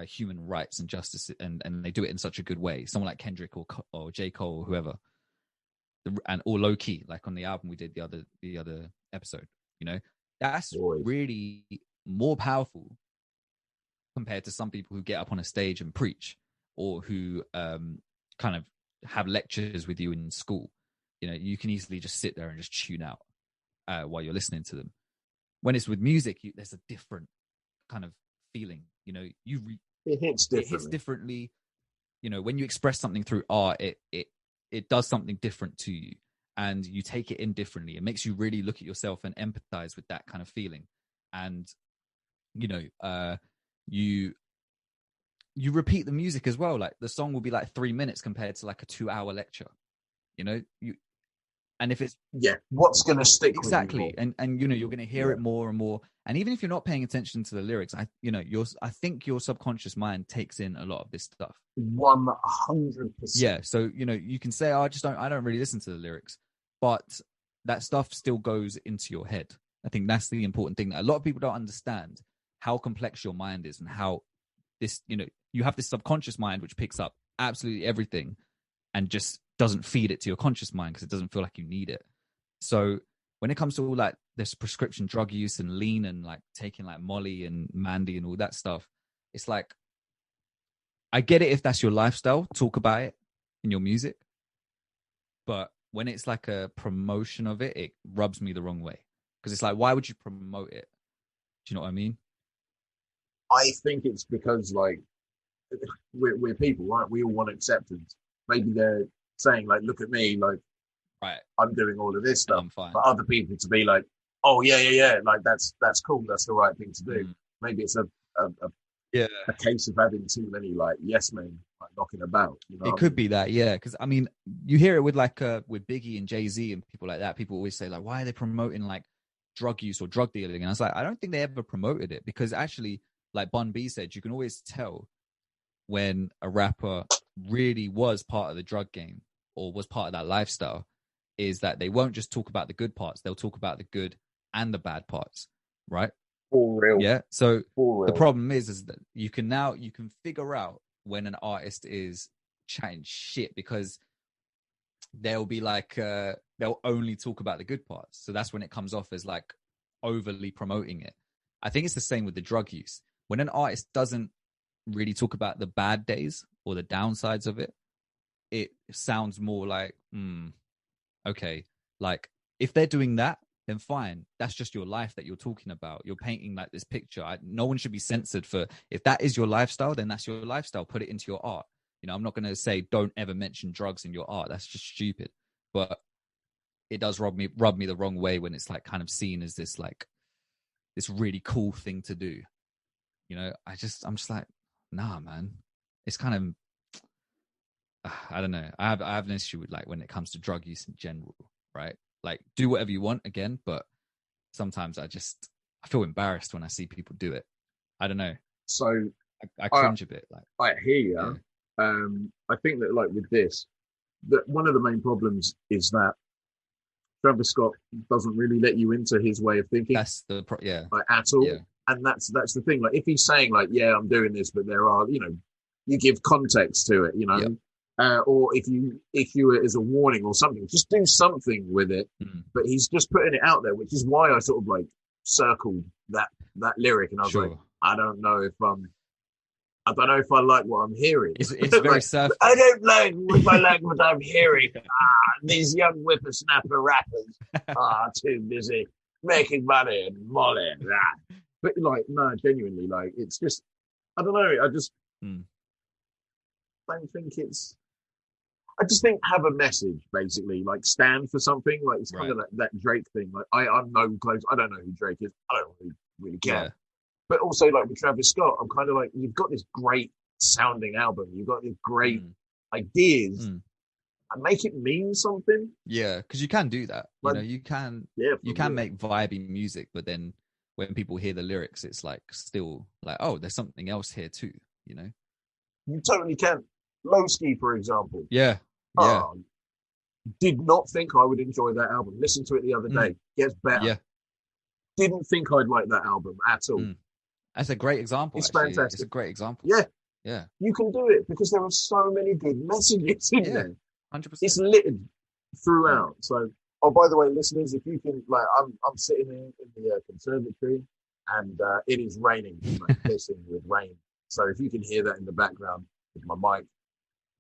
human rights and justice, and they do it in such a good way. Someone like Kendrick or J. Cole or whoever, and or low key, like on the album we did the other episode, you know, that's really more powerful compared to some people who get up on a stage and preach, or who kind of have lectures with you in school. You know, you can easily just sit there and just tune out while you're listening to them. When it's with music, there's a different kind of feeling. You know, it hits differently. You know, when you express something through art, it does something different to you, and you take it in differently. It makes you really look at yourself and empathize with that kind of feeling. And you know, you repeat the music as well. Like the song will be like 3 minutes compared to like a 2-hour lecture. You know, and if it's what's going to stick exactly, with you and you know, you're going to hear it more and more. And even if you're not paying attention to the lyrics, I think your subconscious mind takes in a lot of this stuff. 100%. Yeah. So, you know, you can say, oh, I don't really listen to the lyrics, but that stuff still goes into your head. I think that's the important thing. A lot of people don't understand how complex your mind is, and how this, you know, you have this subconscious mind which picks up absolutely everything and just doesn't feed it to your conscious mind because it doesn't feel like you need it. So when it comes to all like this prescription drug use and lean and like taking like Molly and Mandy and all that stuff, it's like, I get it if that's your lifestyle, talk about it in your music. But when it's like a promotion of it, it rubs me the wrong way. Because it's like, why would you promote it? Do you know what I mean? I think it's because like we're people, right? We all want acceptance. Maybe they're saying like, look at me, like Right. I'm doing all of this stuff. I'm fine. For other people to be like, oh yeah, like that's cool. That's the right thing to do. Maybe it's a case of having too many like yes men like knocking about. You know, it could be that, yeah. Because I mean, you hear it with like with Biggie and Jay-Z and people like that. People always say like, why are they promoting like drug use or drug dealing? And I was like, I don't think they ever promoted it, because actually, like Bun B said, you can always tell when a rapper really was part of the drug game or was part of that lifestyle, is that they won't just talk about the good parts, they'll talk about the good and the bad parts, right? For real. Yeah. So the problem is that you can figure out when an artist is chatting shit, because they'll be like they'll only talk about the good parts. So that's when it comes off as like overly promoting it. I think it's the same with the drug use. When an artist doesn't really talk about the bad days or the downsides of it, it sounds more like, okay, like if they're doing that, then fine. That's just your life that you're talking about. You're painting like this picture. No one should be censored for, if that is your lifestyle, then that's your lifestyle. Put it into your art. You know, I'm not going to say don't ever mention drugs in your art. That's just stupid. But it does rub me the wrong way when it's like kind of seen as this like this really cool thing to do. You know, I'm just like, nah, man. It's kind of, I don't know. I have an issue with like when it comes to drug use in general, right? Like, do whatever you want again, but sometimes I feel embarrassed when I see people do it. I don't know. So I cringe a bit. Like, I hear you. Yeah. I think that like with this, that one of the main problems is that Travis Scott doesn't really let you into his way of thinking. That's like, at all. Yeah. And that's the thing. Like if he's saying like, yeah, I'm doing this, but there are, you know, you give context to it, you know. Yep. Or if you as a warning or something, just do something with it. But he's just putting it out there, which is why I sort of like circled that lyric, and I was like, I don't know if I like what I'm hearing. It's very like, surface. I don't like if I like what I'm hearing. These young whippersnapper rappers are too busy making money and Molly. But like, no, genuinely, like it's just, I don't know. I just don't think it's. I just think have a message, basically, like stand for something. Like it's kind of that Drake thing. Like I'm no close. I don't know who Drake is. I don't really care. Yeah. But also like with Travis Scott, I'm kind of like, you've got this great sounding album. You've got these great ideas. And make it mean something. Yeah, because you can do that. Like, you know, you can make vibey music, but then when people hear the lyrics, it's like still like, oh, there's something else here too. You know, you totally can. Lowski, for example. Yeah. Did not think I would enjoy that album. Listened to it the other day. Gets better. Yeah. Didn't think I'd like that album at all. That's a great example. It's fantastic. It's a great example. Yeah. You can do it because there are so many good messages in there. 100%. It's littered throughout. So, oh, by the way, listeners, if you can, like, I'm sitting in the conservatory, and it is raining, like pissing with rain. So if you can hear that in the background with my mic,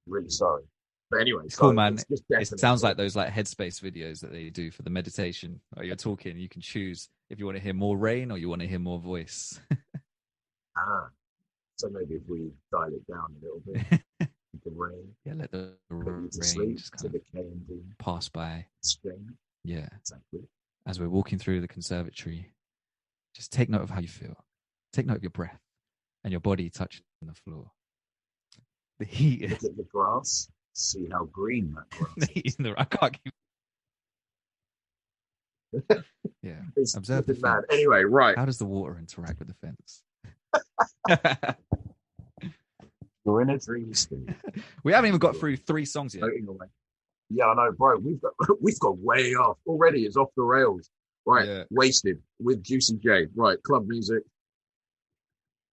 really sorry. But anyway, it's cool, man. It sounds like those like Headspace videos that they do for the meditation. You're talking, you can choose if you want to hear more rain or you want to hear more voice. So maybe if we dial it down a little bit, the rain. Yeah, let the rain just kind of pass by. Spring. Yeah, exactly. As we're walking through the conservatory, just take note of how you feel. Take note of your breath and your body touching the floor. The heat. Look at the grass. See how green that grass is. I can't keep. Yeah. Observe the fence. Anyway, right. How does the water interact with the fence? We're in a dream state. We haven't even got through 3 songs yet. Yeah, I know, bro. We've got way off already. It's off the rails. Right. Yeah. Wasted with Juicy J. Right. Club music.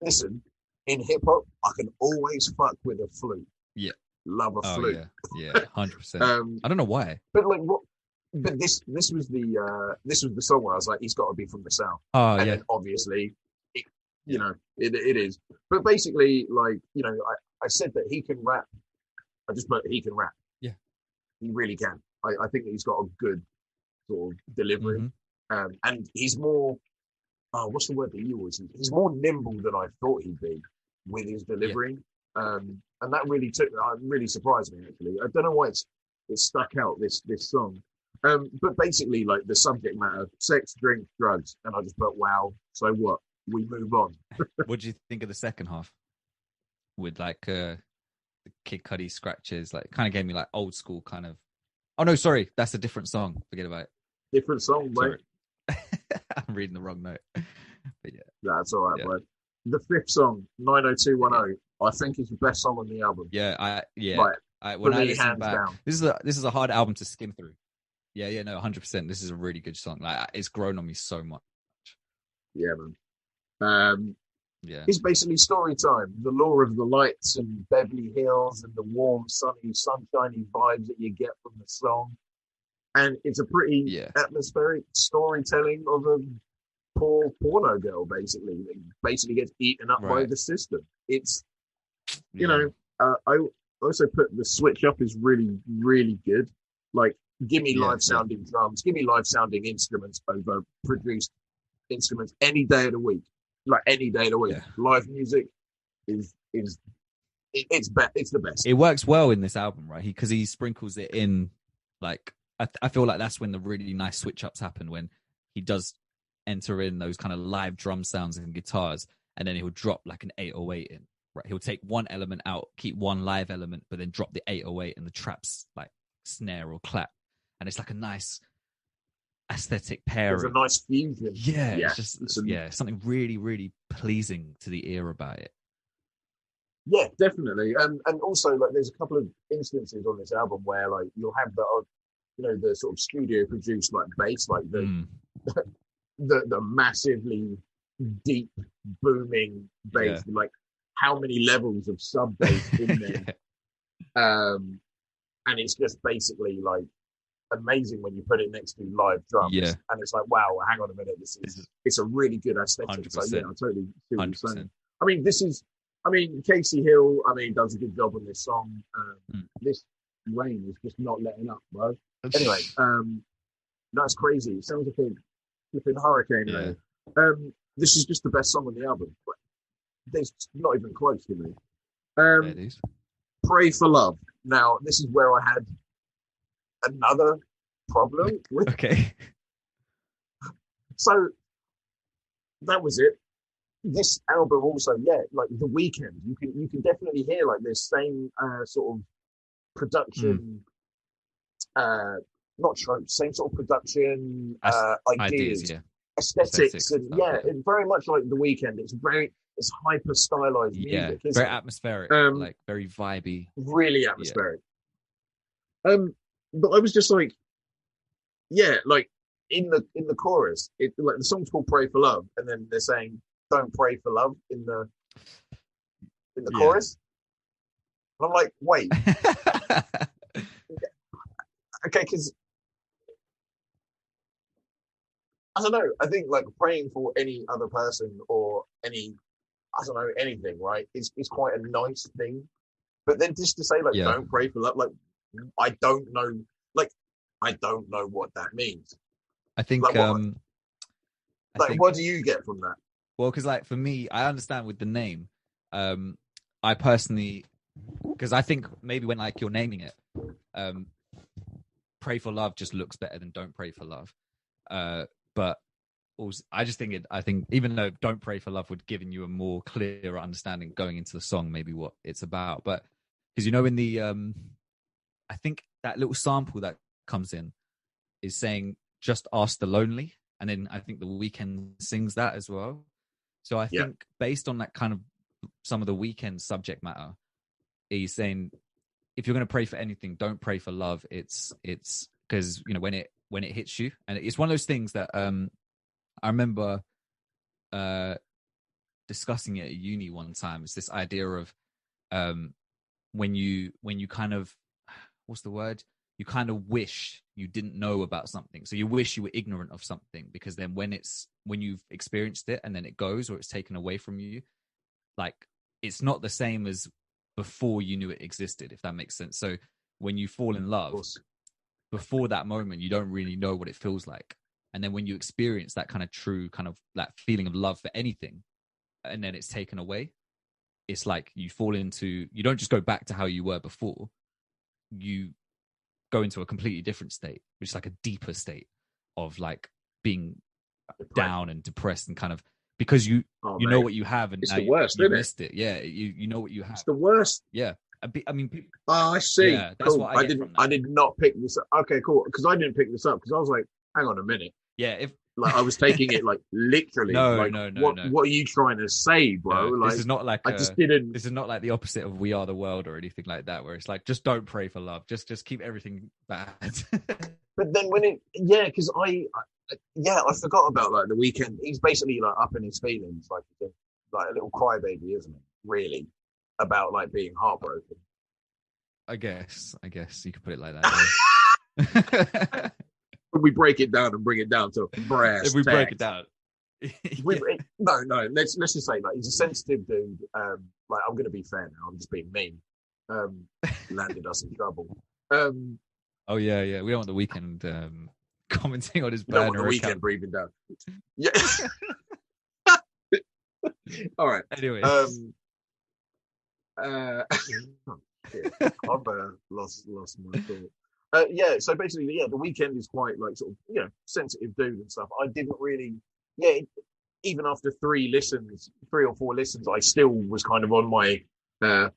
Listen, in hip hop, I can always fuck with a flute. Yeah. Love a flute. Yeah, 100%. I don't know why. But like, what? but this was the song where I was like, he's got to be from the South, Oh and yeah, then obviously, it, yeah, it is. But basically, like I said that he can rap. I just put he can rap. yeah. He really can. I think that he's got a good sort of delivery, Hmm. and he's more. Oh, what's the word that you always use? He's more nimble than I thought he'd be with his Yeah, delivery, and that really surprised me actually. I don't know why it stuck out this song, but basically like the subject matter: sex, drink, drugs, and I just put wow. So what? We move on. what do you think of the second half with like the Kid Cudi scratches? Like, kind of gave me like old school kind of. Oh no, sorry, that's a different song. Forget about it. Different song, mate. Sorry, I'm reading the wrong note. But yeah, That's all right, yeah, bro. The fifth song, 90210, I think is the best song on the album. yeah. Like When for I me, listen hands back, down. this is a hard album to skim through. Yeah, no, 100%. This is a really good song. Like, it's grown on me so much. Yeah, man. Um, Yeah, It's basically story time. The lure of the lights and Beverly Hills and the warm, sunny, sunshiny vibes that you get from the song. And it's a pretty yeah, atmospheric storytelling of a poor porno girl, basically, that basically gets eaten up by right. the system. It's, you Yeah, know, I also put the switch up is really, really good. Like, give me yeah, live yeah, sounding drums, give me live sounding instruments over produced instruments any day of the week. Like, any day of the week. yeah. Live music is it's the best. It works well in this album, right? Because he sprinkles it in. Like, I feel like that's when the really nice switch ups happen, when he does enter in those kind of live drum sounds and guitars, and then he'll drop like an 808 in. Right, he'll take one element out, keep one live element, but then drop the 808 and the traps like snare or clap, and it's like a nice aesthetic There's a pairing. nice fusion. Yeah, Yeah, it's just it's a, something really, really pleasing to the ear about it. yeah, definitely. And also like there's a couple of instances on this album where like you'll have the the sort of studio produced like bass, like Mm, the massively deep booming yeah, bass, like how many levels of sub bass in there. yeah, And it's just basically like amazing when you put it next to live yeah. drums, and it's like, wow, hang on a minute, This is it's a really good one aesthetic. hundred So yeah, I percent, totally see what you're one hundred saying. percent. Casey Hill, does a good job on this song. Mm. This rain is just not letting up, bro. Anyway, that's crazy. It sounds like a flipping hurricane. Yeah, This is just the best song on the album. There's not even close to me. there it Um, is. Pray for Love. Now, this is where I had another problem with. Okay. So that was it. This album also, yeah, like The Weekend, you can definitely hear like this same sort of Mm. production, not tropes, same sort of production Ideas, ideas, yeah, aesthetics, aesthetics and and stuff. yeah, Yeah, and very much like The Weekend. It's hyper stylized yeah. music, isn't Very it? atmospheric, Um, like very vibey. really Yeah, atmospheric. But I was just like, yeah, like in the chorus, like the song's called "Pray for Love," and then they're saying "Don't pray for love" in the yeah. chorus. And I'm like, wait, okay, because I don't know. I think like praying for any other person or I don't know, anything, right? Is quite a nice thing. But then just to say like, Yeah, don't pray for love, like I don't know, like I don't know what that means. I think Like what, I like think what do you get from that? well, because like for me, I understand with the name. Um, I personally, because I think maybe when like you're naming it, um, pray for love just looks better than don't pray for love. But also, I just think it. I think even though don't pray for love would giving you a more clearer understanding going into the song, maybe what it's about. But because in the I think that little sample that comes in is saying just ask the lonely, and then I think the Weekend sings that as well. So I Yeah, think based on that kind of some of the Weekend subject matter, he's saying if you're going to pray for anything, don't pray for love. It's because when it hits you, and it's one of those things that I remember uh discussing it at uni one time. It's this idea of um when you kind of, what's the word? you kind of wish you didn't know about something. So you wish you were ignorant of something, because then when you've experienced it and then it goes, or it's taken away from you, like it's not the same as before you knew it existed, if that makes sense. So when you fall in love, before that moment, you don't really know what it feels like. And then when you experience that kind of true kind of that feeling of love for anything, and then it's taken away, it's like you don't just go back to how you were before. You go into a completely different state, which is like a deeper state of like being down and depressed, and kind of because you know what you have, and it's now the worst, you missed it. Yeah, you know what you have. It's the worst. Yeah, I mean, I see. Yeah, that's cool. what I get from that. I did not pick this up. Okay, cool. Because I didn't pick this up because I was like, hang on a minute. Yeah, if like I was taking it like literally. No. What are you trying to say, bro? No, like this is not like just didn't. This is not like the opposite of We Are the World or anything like that, where it's like just don't pray for love, just keep everything bad. But then because I forgot about like The Weeknd. He's basically like up in his feelings, like a little crybaby, isn't he? Really, about like being heartbroken. I guess you could put it like that. When we break it down and bring it down to brass, if we break it down, no. Let's just say like he's a sensitive dude. Like I'm going to be fair now. I'm just being mean. Landed us in trouble. Oh yeah. We don't want The Weeknd commenting on his burner. Don't want The Weeknd breathing down. Yeah. All right. Anyway. I've lost my thought. So basically, The Weeknd is quite like sort of sensitive dude and stuff. I didn't really, even after 3 or 4 listens, I still was kind of on my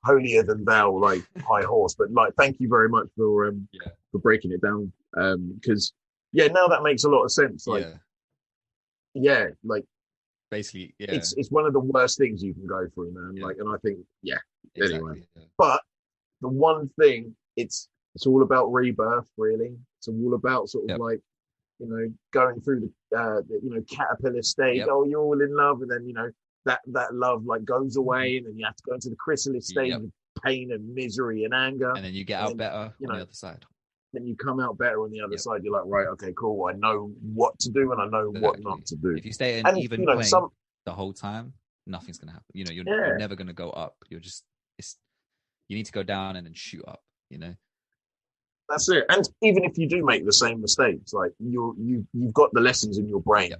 holier than thou like high horse. But like, thank you very much for breaking it down, because now that makes a lot of sense. Like, like basically, it's one of the worst things you can go through, man. Like, and I think exactly, anyway. But the one thing it's all about rebirth, really. It's all about sort of like, going through the caterpillar stage. Oh, you're all in love, and then that love like goes away, and then you have to go into the chrysalis stage of pain and misery and anger, and then you get out better on the other side. Then you come out better on the other side. You're like, right, okay, cool. I know what to do, and I know what not to do. If you stay in even playing the whole time, nothing's gonna happen. You're never gonna go up. You need to go down and then shoot up. That's it. And even if you do make the same mistakes, like you've got the lessons in your brain.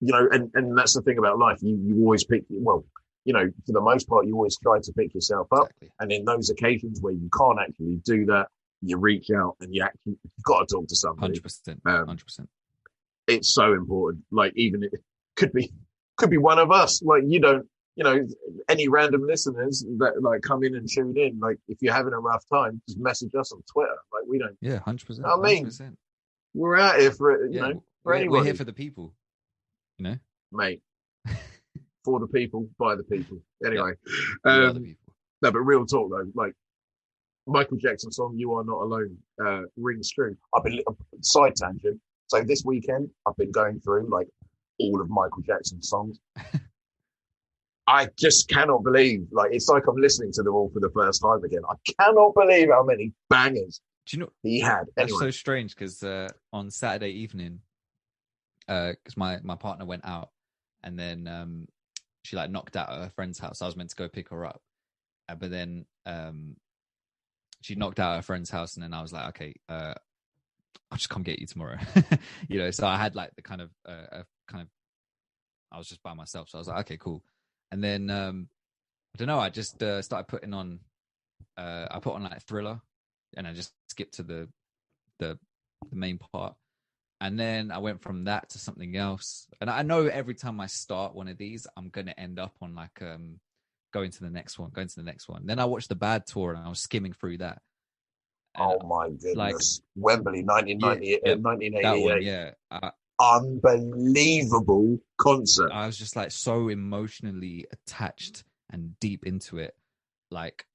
And that's the thing about life. You always pick. Well, for the most part, you always try to pick yourself up. Exactly. And in those occasions where you can't actually do that, you reach out and you've got to talk to somebody. 100%. It's so important. Like, even it could be one of us. Like, you don't. Any random listeners that like come in and tune in, like if you're having a rough time, just message us on Twitter. Like, we don't. 100%. I mean, 100%. We're out here for for anyone. We're here for the people. Mate. For the people, by the people. Anyway, the people. No, but real talk though, like Michael Jackson song "You Are Not Alone" rings true. I've been side tangent. So this weekend, I've been going through like all of Michael Jackson's songs. I just cannot believe, like, it's like I'm listening to them all for the first time again. I cannot believe how many bangers he had. That's so strange, because on Saturday evening, because my partner went out, and then she like knocked out at her friend's house. I was meant to go pick her up, but then she knocked out at her friend's house, and then I was like, okay, I'll just come get you tomorrow. So I had like the kind of I was just by myself, so I was like, okay, cool. And then I don't know, I just started putting on I put on like Thriller, and I just skipped to the main part, and then I went from that to something else. And I know every time I start one of these, I'm gonna end up on like going to the next one. Then I watched the Bad tour, and I was skimming through that. Oh my goodness. Like, Wembley 1988. That one, unbelievable concert. I was just like so emotionally attached and deep into it. Like,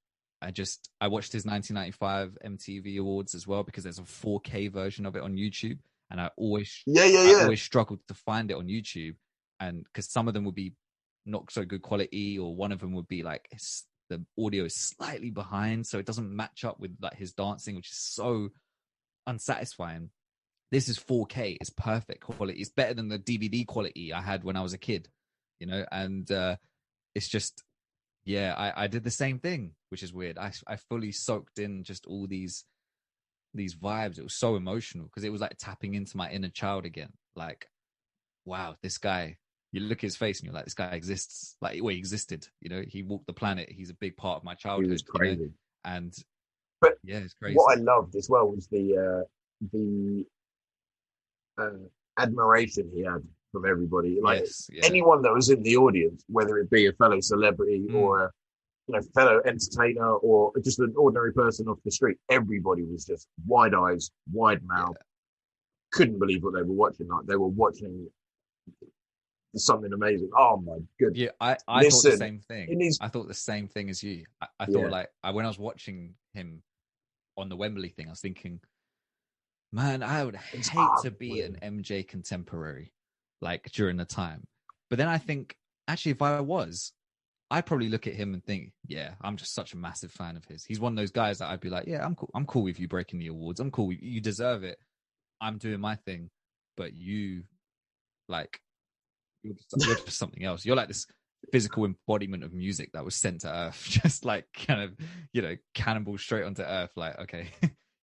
I watched his 1995 MTV Awards as well, because there's a 4K version of it on YouTube, and I always I always struggled to find it on YouTube, and because some of them would be not so good quality, or one of them would be like the audio is slightly behind, so it doesn't match up with like his dancing, which is so unsatisfying. This is 4K. It's perfect quality. It's better than the DVD quality I had when I was a kid, you know. And it's just, yeah, I did the same thing, which is weird. I fully soaked in just all these vibes. It was so emotional because it was like tapping into my inner child again. Like, wow, this guy. You look at his face and you're like, this guy exists. Like, well, he existed. You know, he walked the planet. He's a big part of my childhood. He was crazy. You know? And but yeah, it's crazy. What I loved as well was the admiration he had from everybody. Like anyone that was in the audience, whether it be a fellow celebrity or a fellow entertainer or just an ordinary person off the street, everybody was just wide eyes, wide mouth. Couldn't believe what they were watching. Like they were watching something amazing. Oh my goodness. Yeah, I thought the same thing. I thought the same thing as you. I thought like when I was watching him on the Wembley thing, I was thinking, man, I would hate to be an MJ contemporary, like during the time. But then I think, actually, if I was, I'd probably look at him and think, yeah, I'm just such a massive fan of his. He's one of those guys that I'd be like, yeah, I'm cool with you breaking the awards. I'm cool with you. You deserve it. I'm doing my thing, but you, like, you're just something else. You're like this physical embodiment of music that was sent to Earth, just like kind of, you know, cannonball straight onto Earth. Like, okay,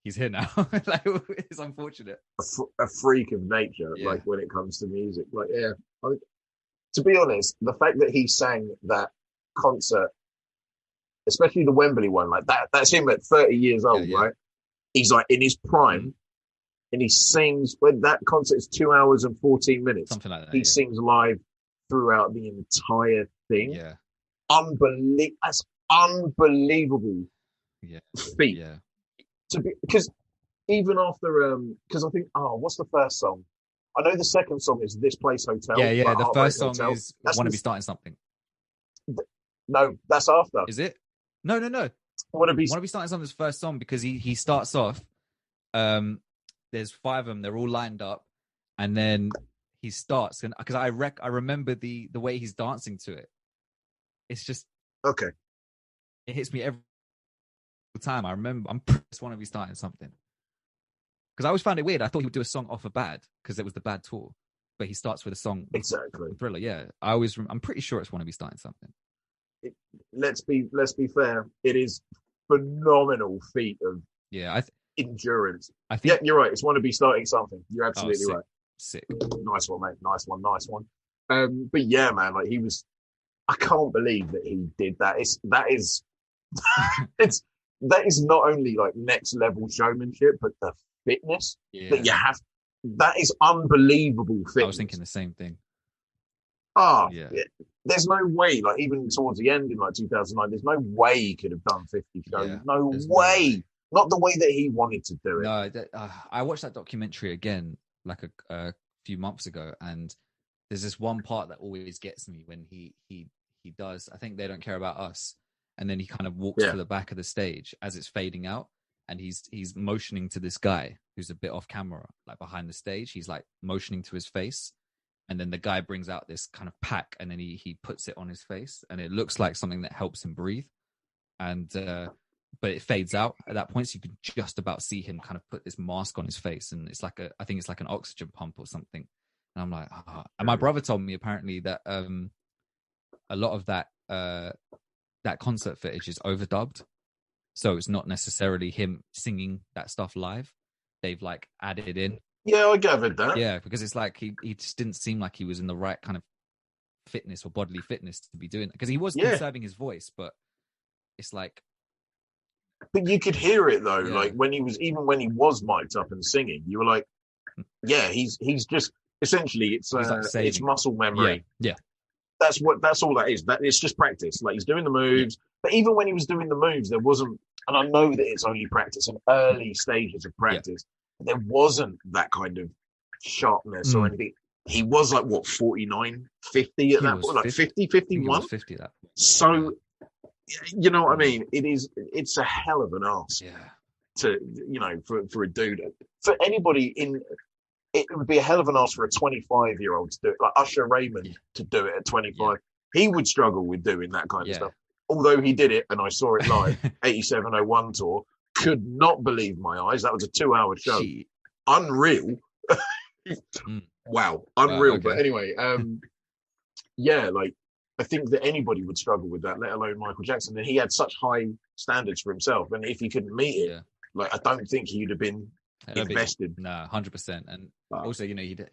he's here now. Like, it's unfortunate. A freak of nature, like when it comes to music. Like, to be honest, the fact that he sang that concert, especially the Wembley one, like that's him at 30 years old, right? He's like in his prime. And he sings, when that concert is 2 hours and 14 minutes. Something like that. He sings live throughout the entire thing. Yeah. That's unbelievable feat. Yeah. Because even after, because I think, what's the first song? I know the second song is This Place Hotel. Yeah. Like the first song Hotel. is Want to Be Starting Something. No, that's after. Is it? No. Want to Be Starting Something's first song because he starts off, there's 5 of them. They're all lined up, and then he starts. And because I remember the way he's dancing to it. It's just okay. It hits me every time. I remember. I'm just want to be starting something. Because I always found it weird. I thought he would do a song off of Bad because it was the Bad tour, but he starts with a song. Exactly. Thriller. Yeah, I'm pretty sure it's want to be starting something. Let's be fair. It is phenomenal feat of endurance. I think you're right. It's want to be starting something. You're absolutely right. Sick. Nice one, mate. Nice one. But yeah, man, like he was. I can't believe that he did that. That is not only like next level showmanship, but the fitness that you have. That is unbelievable fitness. I was thinking the same thing. There's no way, like even towards the end in like 2009, there's no way he could have done 50 shows. No way. Not the way that he wanted to do it. No, I watched that documentary again like a few months ago, and there's this one part that always gets me when he does, I think They Don't Care About Us, and then he kind of walks to the back of the stage as it's fading out, and he's motioning to this guy who's a bit off camera, like behind the stage. He's like motioning to his face, and then the guy brings out this kind of pack, and then he puts it on his face, and it looks like something that helps him breathe. And but it fades out at that point, so you can just about see him kind of put this mask on his face, and it's like I think it's like an oxygen pump or something. And I'm like, and my brother told me apparently that a lot of that concert footage is overdubbed, so it's not necessarily him singing that stuff live. They've like added in. Yeah, I gathered that. Yeah, because it's like he just didn't seem like he was in the right kind of fitness or bodily fitness to be doing it, because he was conserving his voice, but it's like. But you could hear it though, like when he was mic'd up and singing, you were like, yeah, he's just essentially it's muscle memory. Yeah. That's all that is. That it's just practice. Like he's doing the moves, but even when he was doing the moves, there wasn't, and I know that it's only practice and early stages of practice, there wasn't that kind of sharpness or anything. He was like what 49, 50 at that point, like 50, 51. 50 at that point. So you know what I mean? It's a hell of an ask to, for a dude, for anybody it would be a hell of an ask for a 25-year-old to do it, like Usher Raymond to do it at 25. Yeah. He would struggle with doing that kind of stuff. Although he did it, and I saw it live, 8701 tour. could not believe my eyes. That was a 2-hour show. She... Unreal. Wow, unreal. Okay. But anyway, yeah, like I think that anybody would struggle with that, let alone Michael Jackson. And he had such high standards for himself, and if he couldn't meet it, like I don't think he'd have been invested. No, 100%. And also, you know, he'd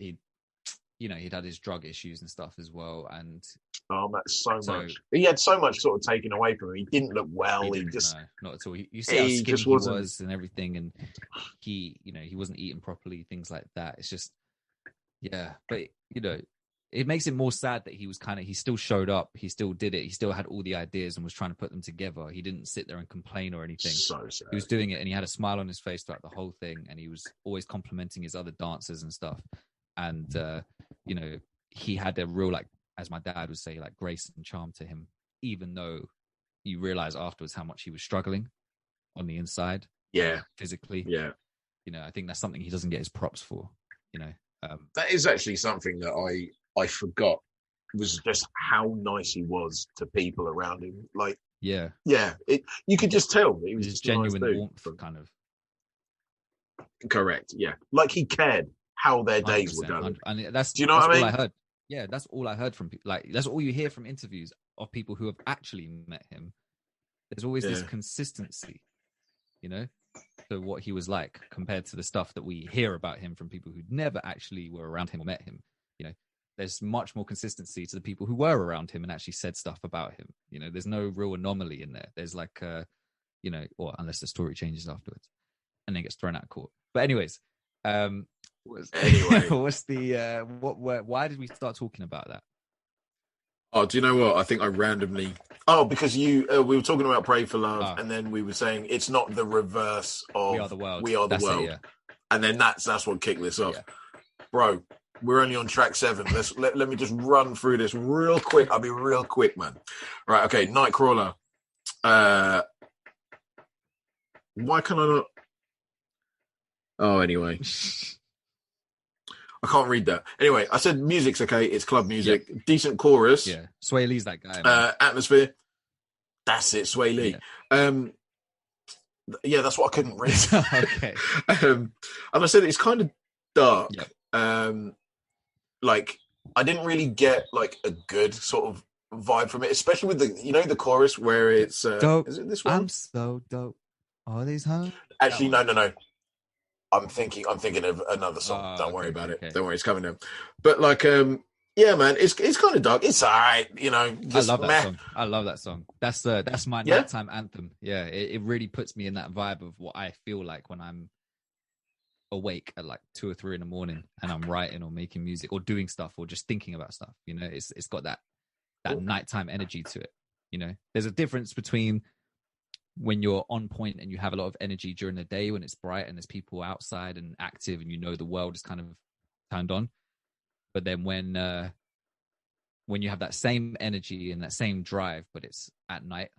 had his drug issues and stuff as well. And that's so much. He had so much sort of taken away from him. He didn't look well. He just not at all. You see how skinny he was and everything, and he wasn't eating properly, things like that. It's just, yeah. But you know, it makes it more sad that he still showed up, he still did it, he still had all the ideas and was trying to put them together. He didn't sit there and complain or anything. So sad. He was doing it, and he had a smile on his face throughout the whole thing, and he was always complimenting his other dancers and stuff. And you know, he had a real, like, as my dad would say, like, grace and charm to him, even though you realize afterwards how much he was struggling on the inside. Yeah. Physically. Yeah. You know, I think that's something he doesn't get his props for, you know. That is actually something that I forgot, was just how nice he was to people around him. Like, yeah, you could just tell he was just genuine nice warmth, kind of. Correct, yeah. Like he cared how their days were going. And that's, do you know what I mean? All I heard. Yeah, that's all I heard from people. Like, that's all you hear from interviews of people who have actually met him. There's always this consistency, you know, to what he was like compared to the stuff that we hear about him from people who never actually were around him or met him. You know, there's much more consistency to the people who were around him and actually said stuff about him. You know, there's no real anomaly in there. There's like, you know, or unless the story changes afterwards and then gets thrown out of court. But anyways, what's the why did we start talking about that? Oh, do you know what? I think I randomly. Oh, because we were talking about Pray for Love, and then we were saying it's not the reverse of We Are the World. We Are the World. It, and then that's what kicked this off, bro. We're only on track 7. Let me just run through this real quick. I'll be real quick, man. Right, okay. Nightcrawler. Why can I not? Oh, anyway. I can't read that. Anyway, I said music's okay. It's club music. Yep. Decent chorus. Yeah. Sway Lee's that guy. Atmosphere. That's it, Sway Lee. Yeah. That's what I couldn't read. Okay. And I said it's kind of dark. Yep. Like, I didn't really get like a good sort of vibe from it, especially with the chorus where it's dope. Is it this one? I'm so dope. All these hoes. Actually, no. I'm thinking of another song. Don't worry about it. Don't worry, it's coming down. But like, yeah, man, it's kind of dark. It's all right, you know. I love that song. I love that song. That's my nighttime anthem. Yeah, it really puts me in that vibe of what I feel like when I'm awake at like 2 or 3 in the morning and I'm writing or making music or doing stuff or just thinking about stuff. You know, it's got that nighttime energy to it. You know, there's a difference between when you're on point and you have a lot of energy during the day when it's bright and there's people outside and active and you know the world is kind of turned on. But then when you have that same energy and that same drive, but it's at night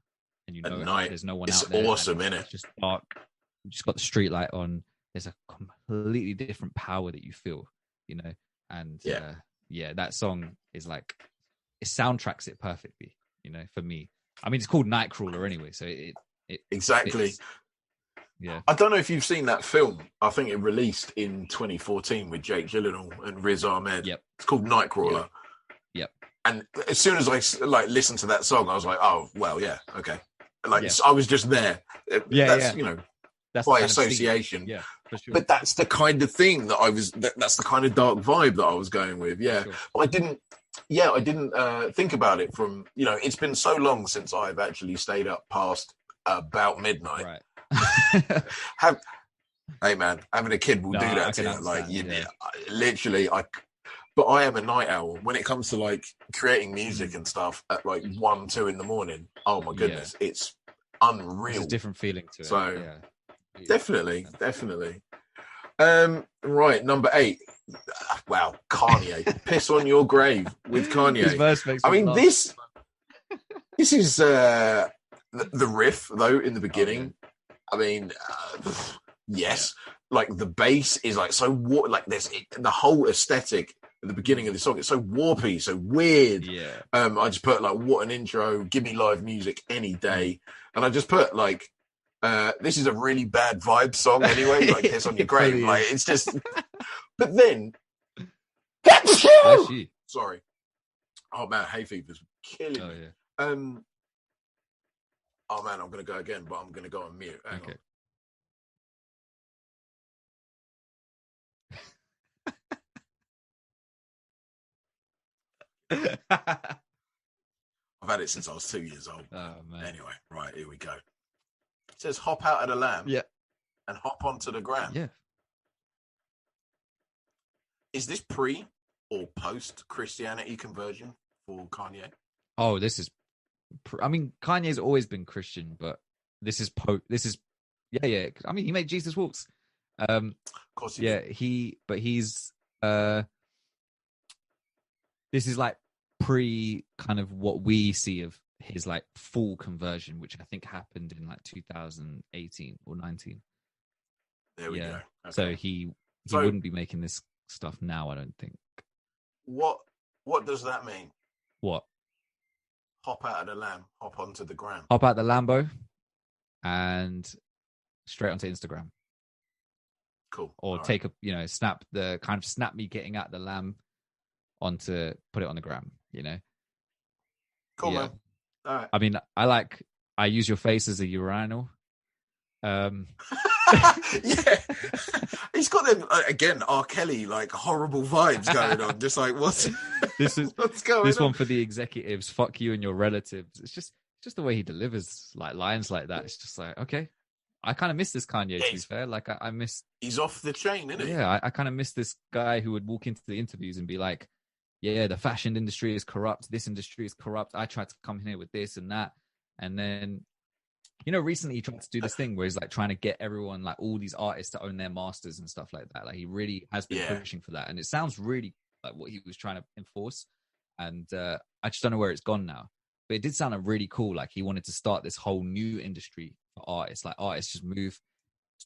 and you know there's no one out there. It's awesome, innit? It's just dark. You just got the street light on. There's a completely different power that you feel, you know? And that song is like, it soundtracks it perfectly, you know, for me. I mean, it's called Nightcrawler anyway, so it exactly. Fits. Yeah. I don't know if you've seen that film. I think it released in 2014 with Jake Gyllenhaal and Riz Ahmed. Yep. It's called Nightcrawler. Yep. And as soon as I listened to that song, I was like, oh, well, yeah, okay. Like, I was just there. That's, you know, that's by association. Yeah, for sure. But that's the kind of thing that that's the kind of dark vibe that I was going with. Yeah. Sure. But I didn't think about it from, you know, it's been so long since I've actually stayed up past about midnight. Right. Hey man, having a kid will do that to you. Like, literally, but I am a night owl when it comes to like creating music and stuff at like 1, 2 in the morning. Oh my goodness, it's unreal. It's a different feeling to it. So definitely. Right, number 8. Wow, Kanye. Piss on Your Grave with Kanye. His verse makes me laugh. this is the riff though in the beginning. I mean, yes, like the bass is like so like this. The whole aesthetic at the beginning of the song, it's so warpy, so weird. Yeah. I just put like, what an intro. Give me live music any day. And I just put like, This is a really bad vibe song anyway, like Kiss on Your Grave. Fully Like, it's just, but then, Bless you. sorry. Oh man, hay fever's killing Oh me. yeah. Oh man, I'm going to go again, but I'm going to go on mute. Hang Okay. I've had it since I was 2 years old. Oh man. Anyway, right, here we go. It says hop out of the lamb and hop onto the gram. Yeah. Is this pre or post Christianity conversion for Kanye? Oh, this is. I mean, Kanye's always been Christian, but this is yeah. I mean, he made Jesus Walks. Of course he did. He's this is like pre kind of what we see of his like full conversion, which I think happened in like 2018 or 19. There we go. Okay. So he wouldn't be making this stuff now, I don't think. What does that mean? What? Hop out of the lamb, hop onto the gram. Hop out the Lambo and straight onto Instagram. Cool. Or all take right. Snap me getting at the lamb onto put it on the gram, Cool, man. All right. I mean, I use your face as a urinal. Yeah. He's got them again, R. Kelly, like horrible vibes going on. Just like what's going this on? one for the executives, fuck you and your relatives. It's just the way he delivers like lines like that. It's just like, okay. I kind of miss this Kanye, to be fair. Like I miss. He's off the chain, isn't he? Yeah, I kind of miss this guy who would walk into the interviews and be like, "Yeah, the fashion industry is corrupt. This industry is corrupt. I tried to come here with this and that." And then, recently he tried to do this thing where he's like trying to get everyone, like all these artists, to own their masters and stuff like that. Like he really has been pushing for that, and it sounds really like what he was trying to enforce. And I just don't know where it's gone now. But it did sound really cool. Like he wanted to start this whole new industry for artists. Like artists just move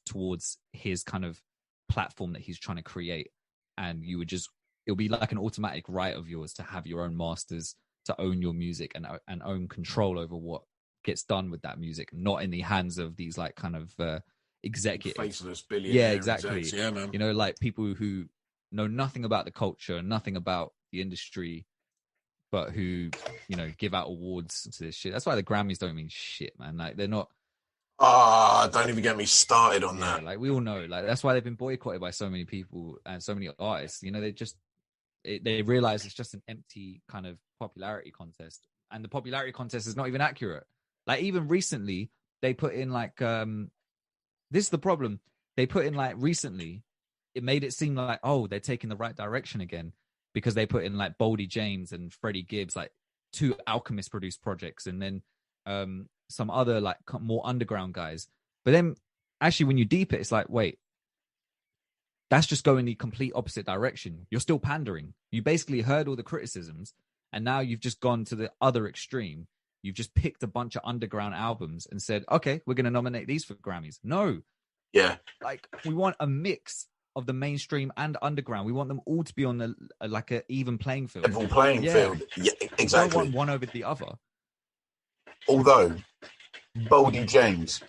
towards his kind of platform that he's trying to create, and it'll be like an automatic right of yours to have your own masters, to own your music and own control over what gets done with that music, not in the hands of these like kind of executives, faceless billionaire. Yeah, exactly. Execs. Yeah, man. Like people who know nothing about the culture, nothing about the industry, but who give out awards to this shit. That's why the Grammys don't mean shit, man. Like they're not. Don't even get me started on that. Like we all know, like that's why they've been boycotted by so many people and so many artists. They realize it's just an empty kind of popularity contest, and the popularity contest is not even accurate. Like even recently, they put in like this is the problem. They put in like recently, it made it seem like they're taking the right direction again because they put in like Boldy James and Freddie Gibbs, like 2 Alchemist produced projects, and then some other like more underground guys. But then actually when you deep it, it's like, wait, that's just going the complete opposite direction. You're still pandering. You basically heard all the criticisms and now you've just gone to the other extreme. You've just picked a bunch of underground albums and said, okay, we're going to nominate these for Grammys. No. Yeah. Like we want a mix of the mainstream and underground. We want them all to be on like an even playing field. Level playing field. Yeah, exactly. Don't want one over the other. Although Boldy James,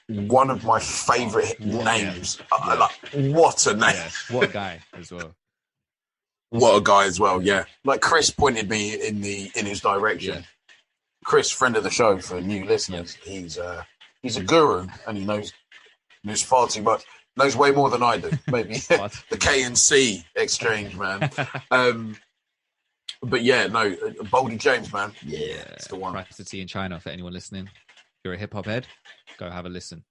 one of my favourite names. Yeah. Like, what a name! Yeah. What a guy as well. What a guy as well. Yeah, like Chris pointed me in his direction. Yeah. Chris, friend of the show for new listeners, he's a guru and he knows far too much. Knows way more than I do. Maybe the K&C exchange, man. But yeah, no, Boldy James, man. Yeah, it's the one. Price to Tea in China for anyone listening. If you're a hip hop head, go have a listen.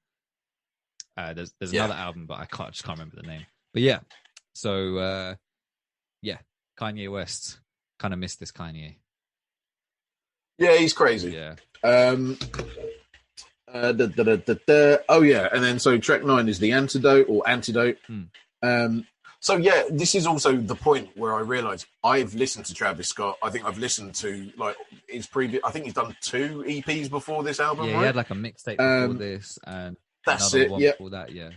There's another album, but I just can't remember the name. But yeah, so Kanye West. Kind of missed this Kanye. Yeah, he's crazy. Yeah. Oh yeah, and then so track 9 is the antidote. So yeah, this is also the point where I realised I've listened to Travis Scott. I think I've listened to like his previous. I think he's done 2 EPs before this album. Yeah, right? He had like a mixtape before this, and that's another it. one Yeah, before that. Yeah.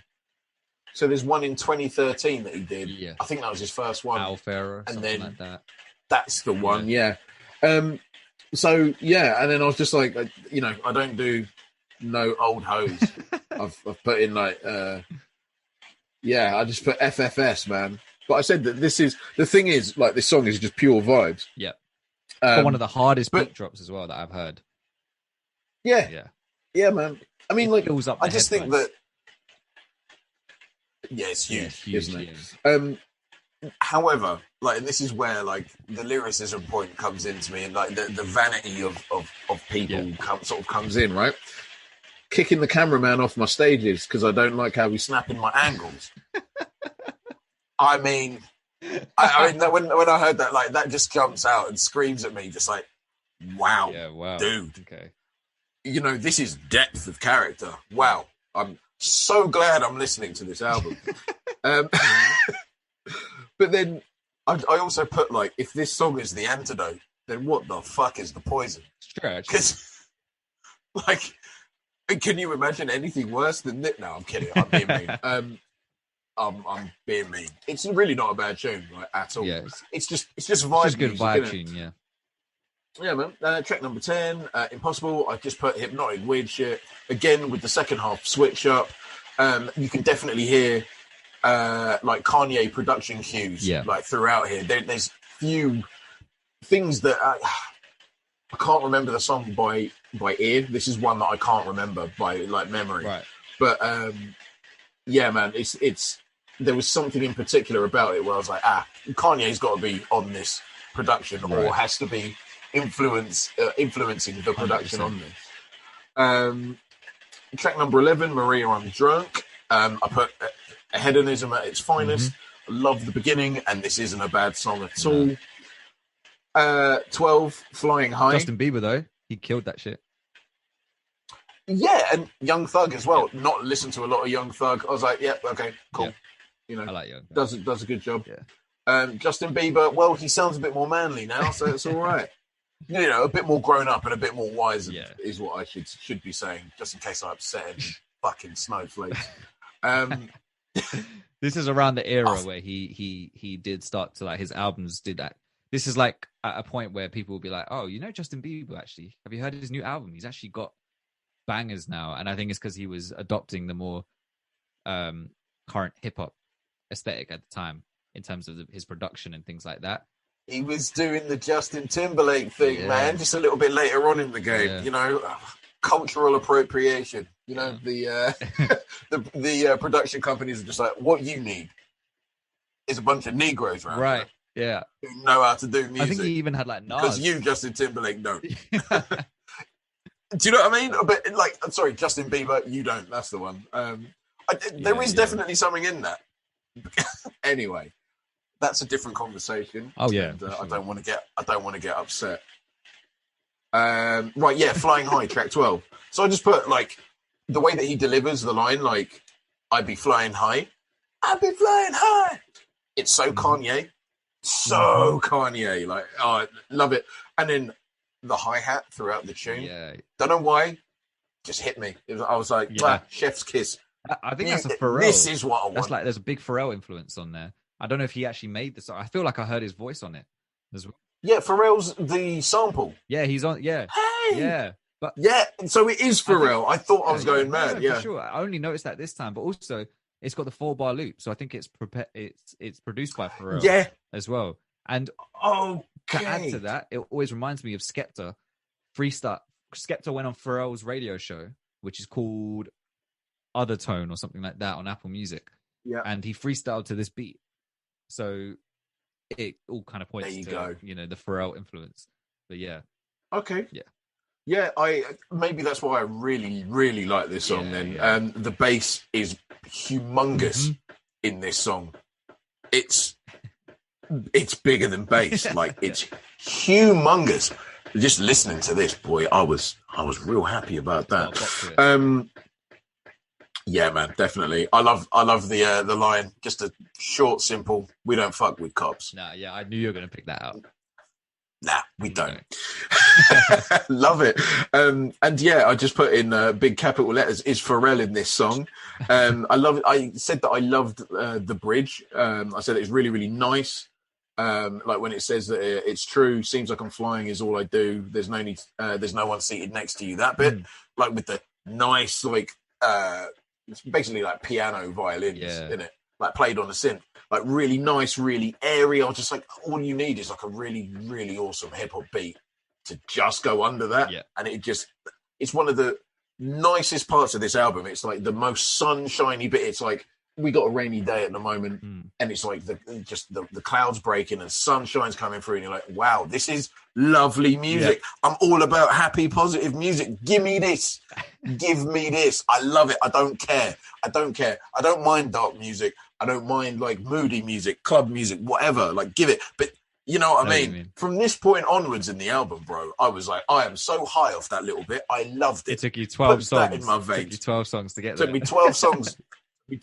So there's one in 2013 that he did. Yeah. I think that was his first one. Al Farah, and something then like that. That's the one. Yeah. So yeah, and then I was just like, I don't do no old hoes. I've put in like yeah, I just put FFS, man. But I said that this is the thing is like this song is just pure vibes. Yeah. Got one of the hardest beat drops as well that I've heard. Yeah, man. I mean, like, I just think that. Yeah, it's huge, isn't it? However, like, this is where like the lyricism point comes into me, and like the vanity of people comes in, right? Kicking the cameraman off my stages because I don't like how he's snapping my angles. I mean, when I heard that, like, that just jumps out and screams at me, just like, wow, dude. Okay. You know, this is depth of character. Wow. I'm so glad I'm listening to this album. But then I also put, like, if this song is the antidote, then what the fuck is the poison? Sure, because, like, can you imagine anything worse than this? No, I'm kidding. I'm being mean. I'm being mean. It's really not a bad tune, like, at all. Yeah, it's just vibe. It's good vibe tune, yeah. Yeah, man. Track number 10, Impossible. I just put hypnotic weird shit again with the second half switch up. You can definitely hear like Kanye production cues, like throughout here. There's few things that I can't remember the song by ear. This is one that I can't remember by like memory. Right. But yeah, man, it's there was something in particular about it where I was like, Kanye's got to be on this production, or has to be influencing the production 100%. On this. Track number 11, Maria, I'm Drunk. I put hedonism at its finest. I love the beginning, and this isn't a bad song at all. 12, Flying High. Justin Bieber, though, he killed that shit. Yeah, and Young Thug as well. Yeah. Not listen to a lot of Young Thug. I was like, yeah, okay, cool. Yeah. You know, I like Young Thug. Does a good job. Yeah. Justin Bieber, well, he sounds a bit more manly now, so it's all right. You know, a bit more grown up and a bit more wizened is what I should be saying, just in case I upset any fucking snowflakes. This is around the era where he did start to, like, his albums did that. This is like at a point where people will be like, oh, you know, Justin Bieber, actually, have you heard his new album? He's actually got bangers now. And I think it's because he was adopting the more current hip hop aesthetic at the time in terms of his production and things like that. He was doing the Justin Timberlake thing, man, just a little bit later on in the game, you know, cultural appropriation. You know, the production companies are just like, what you need is a bunch of Negroes around. Right, yeah. Who know how to do music. I think he even had, like, Nas. Because you, Justin Timberlake, don't. Do you know what I mean? But, like, I'm sorry, Justin Bieber, you don't. That's the one. There is definitely something in that. Anyway. That's a different conversation. Oh yeah, and, I don't want to get upset. Right, yeah, Flying High, track 12. So I just put, like, the way that he delivers the line, like, I'd be flying high. I'd be flying high. It's so Kanye. So Kanye. Like, oh, I love it. And then the hi-hat throughout the tune. Yeah. Don't know why. Just hit me. I was like, chef's kiss. I think that's a Pharrell. This is what I want. That's like, there's a big Pharrell influence on there. I don't know if he actually made the song. I feel like I heard his voice on it as well. Yeah, Pharrell's the sample. Yeah, he's on. Yeah. Hey! Yeah. But yeah, so it is Pharrell. I thought I was going mad. Yeah, for sure. I only noticed that this time, but also it's got the 4-bar loop, so I think it's produced by Pharrell. Yeah, as well. And to add to that, it always reminds me of Skepta. Skepta went on Pharrell's radio show, which is called Other Tone or something like that on Apple Music. Yeah, and he freestyled to this beat. So it all kind of points to, you know, the Pharrell influence. But yeah. Okay. Yeah. Yeah, maybe that's why I really, really like this song then. Yeah. The bass is humongous in this song. It's bigger than bass. Like, it's humongous. Just listening to this, boy, I was real happy about that. Yeah, man, definitely. I love the line. Just a short, simple. We don't fuck with cops. Nah, yeah, I knew you were going to pick that up. Nah, we don't. Love it. And yeah, I just put in big capital letters, is Pharrell in this song. I love it. I said that I loved the bridge. I said it's really, really nice. Like when it says that it's true, seems like I'm flying is all I do. There's no need. There's no one seated next to you. That bit, like with the nice, like it's basically like piano violins, Yeah. isn't it? Like played on a synth, like really nice, really airy. I was just like, all you need is like a really, really awesome hip hop beat to just go under that. Yeah. And it's one of the nicest parts of this album. It's like the most sunshiny bit. It's like, we got a rainy day at the moment, and it's like the clouds breaking and sunshine's coming through, and you're like, wow, this is lovely music. Yeah. I'm all about happy, positive music. Give me this. Give me this. I love it. I don't care. I don't mind dark music. I don't mind like moody music, club music, whatever. Like, give it. But you know what I mean? From this point onwards in the album, bro, I was like, I am so high off that little bit. I loved it. It took you 12 songs. That in my veins. It took you 12 songs to get there. It took me 12 songs.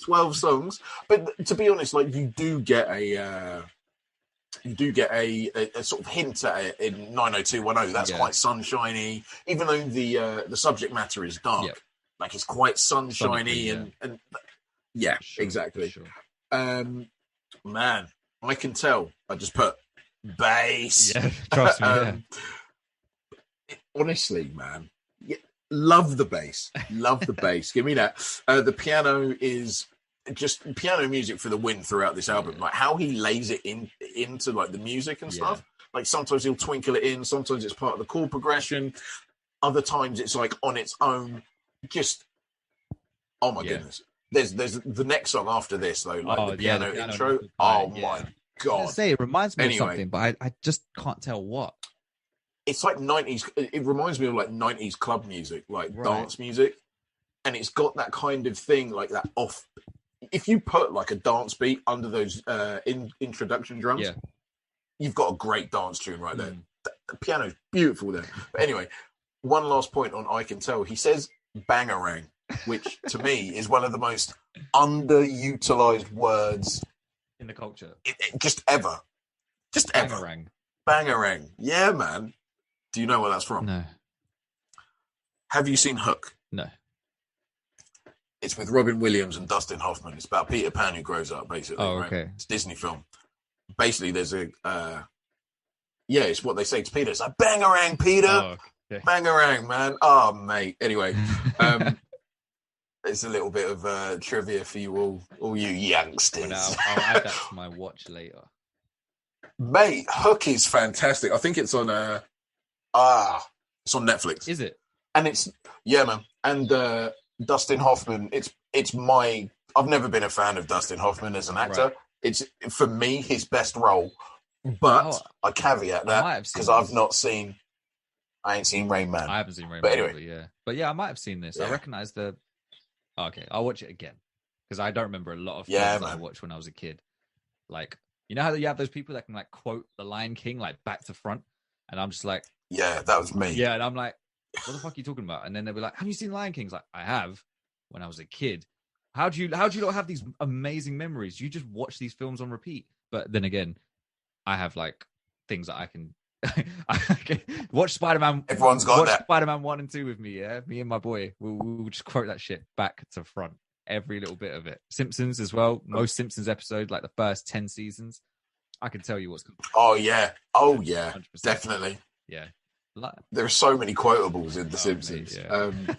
12 songs, but to be honest, like you do get a sort of hint at it in 90210. That's quite sunshiny, even though the subject matter is dark. Like it's quite sunshiny and yeah, sure, exactly. Sure. Man, I can tell. I just put bass. Yeah, trust me. Honestly, man. Love the bass. Love the bass. Give me that. The piano is just piano music for the win throughout this album. Like how he lays it into like the music and stuff. Like sometimes he'll twinkle it in. Sometimes it's part of the chord progression. Other times it's like on its own. Just oh my goodness. There's the next song after this though, like the piano intro. Oh my god! I say it reminds me of something, but I just can't tell what. It's like 90s. It reminds me of like 90s club music, like dance music. And it's got that kind of thing, like that off. If you put like a dance beat under those introduction drums, you've got a great dance tune right there. The piano's beautiful there. But anyway, one last point on I Can Tell. He says bangarang, which to me is one of the most underutilized words in the culture. Just ever. Just bangarang. Ever. Bangarang. Yeah, man. Do you know where that's from? No. Have you seen Hook? No. It's with Robin Williams and Dustin Hoffman. It's about Peter Pan who grows up, basically. Oh, okay. Right? It's a Disney film. Basically, there's a... it's what they say to Peter. It's like, bangarang, Peter! Oh, okay. Bangarang, man. Oh, mate. Anyway, it's a little bit of trivia for you all you youngsters. I'll add that to my watch later. Mate, Hook is fantastic. I think it's on... it's on Netflix. Is it? And it's man. And Dustin Hoffman. It's my. I've never been a fan of Dustin Hoffman as an actor. Right. It's for me his best role, but I caveat that because I've not seen. I ain't seen Rain Man. I haven't seen Rain Man. But anyway, I might have seen this. I recognize the. Okay, I'll watch it again because I don't remember a lot of films that I watched when I was a kid. Like you know how you have those people that can like quote The Lion King like back to front, and I'm just like. Yeah, that was me. Yeah, and I'm like, what the fuck are you talking about? And then they'll be like, have you seen Lion King? It's like, I have when I was a kid. How do you not have these amazing memories? You just watch these films on repeat. But then again, I have like things that I can watch Spider-Man. Everyone's got that. Spider-Man 1 and 2 with me, yeah? Me and my boy. We'll just quote that shit back to front. Every little bit of it. Simpsons as well. Most Simpsons episodes, like the first 10 seasons. I can tell you what's going on. Oh yeah. 100%. Definitely. Yeah. There are so many quotables in The Simpsons. Mate,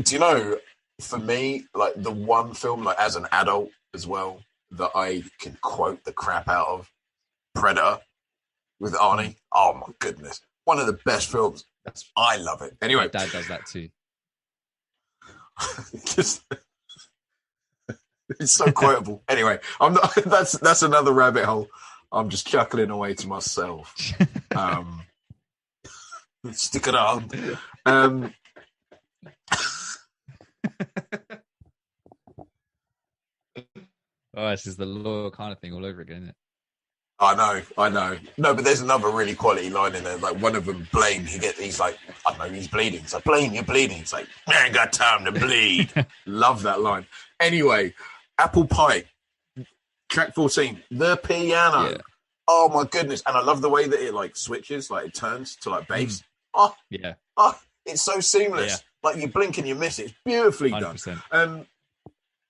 do you know, for me, like the one film, like as an adult as well, that I can quote the crap out of, Predator with Arnie. Oh my goodness. One of the best films. I love it. Anyway. My dad does that too. It's so quotable. Anyway, that's another rabbit hole. I'm just chuckling away to myself. Stick it on. This is the loyal kind of thing all over again, isn't it? I know. No, but there's another really quality line in there. Like one of them, Blaine, he's like, I don't know, he's bleeding. It's like, Blaine, you're bleeding. It's like, man, ain't got time to bleed. Love that line. Anyway, Apple Pie, track 14, the piano. Yeah. Oh my goodness. And I love the way that it like switches, like it turns to like bass. Oh, yeah. Oh, it's so seamless. Yeah. Like you blink and you miss it. It's beautifully 100%. Done.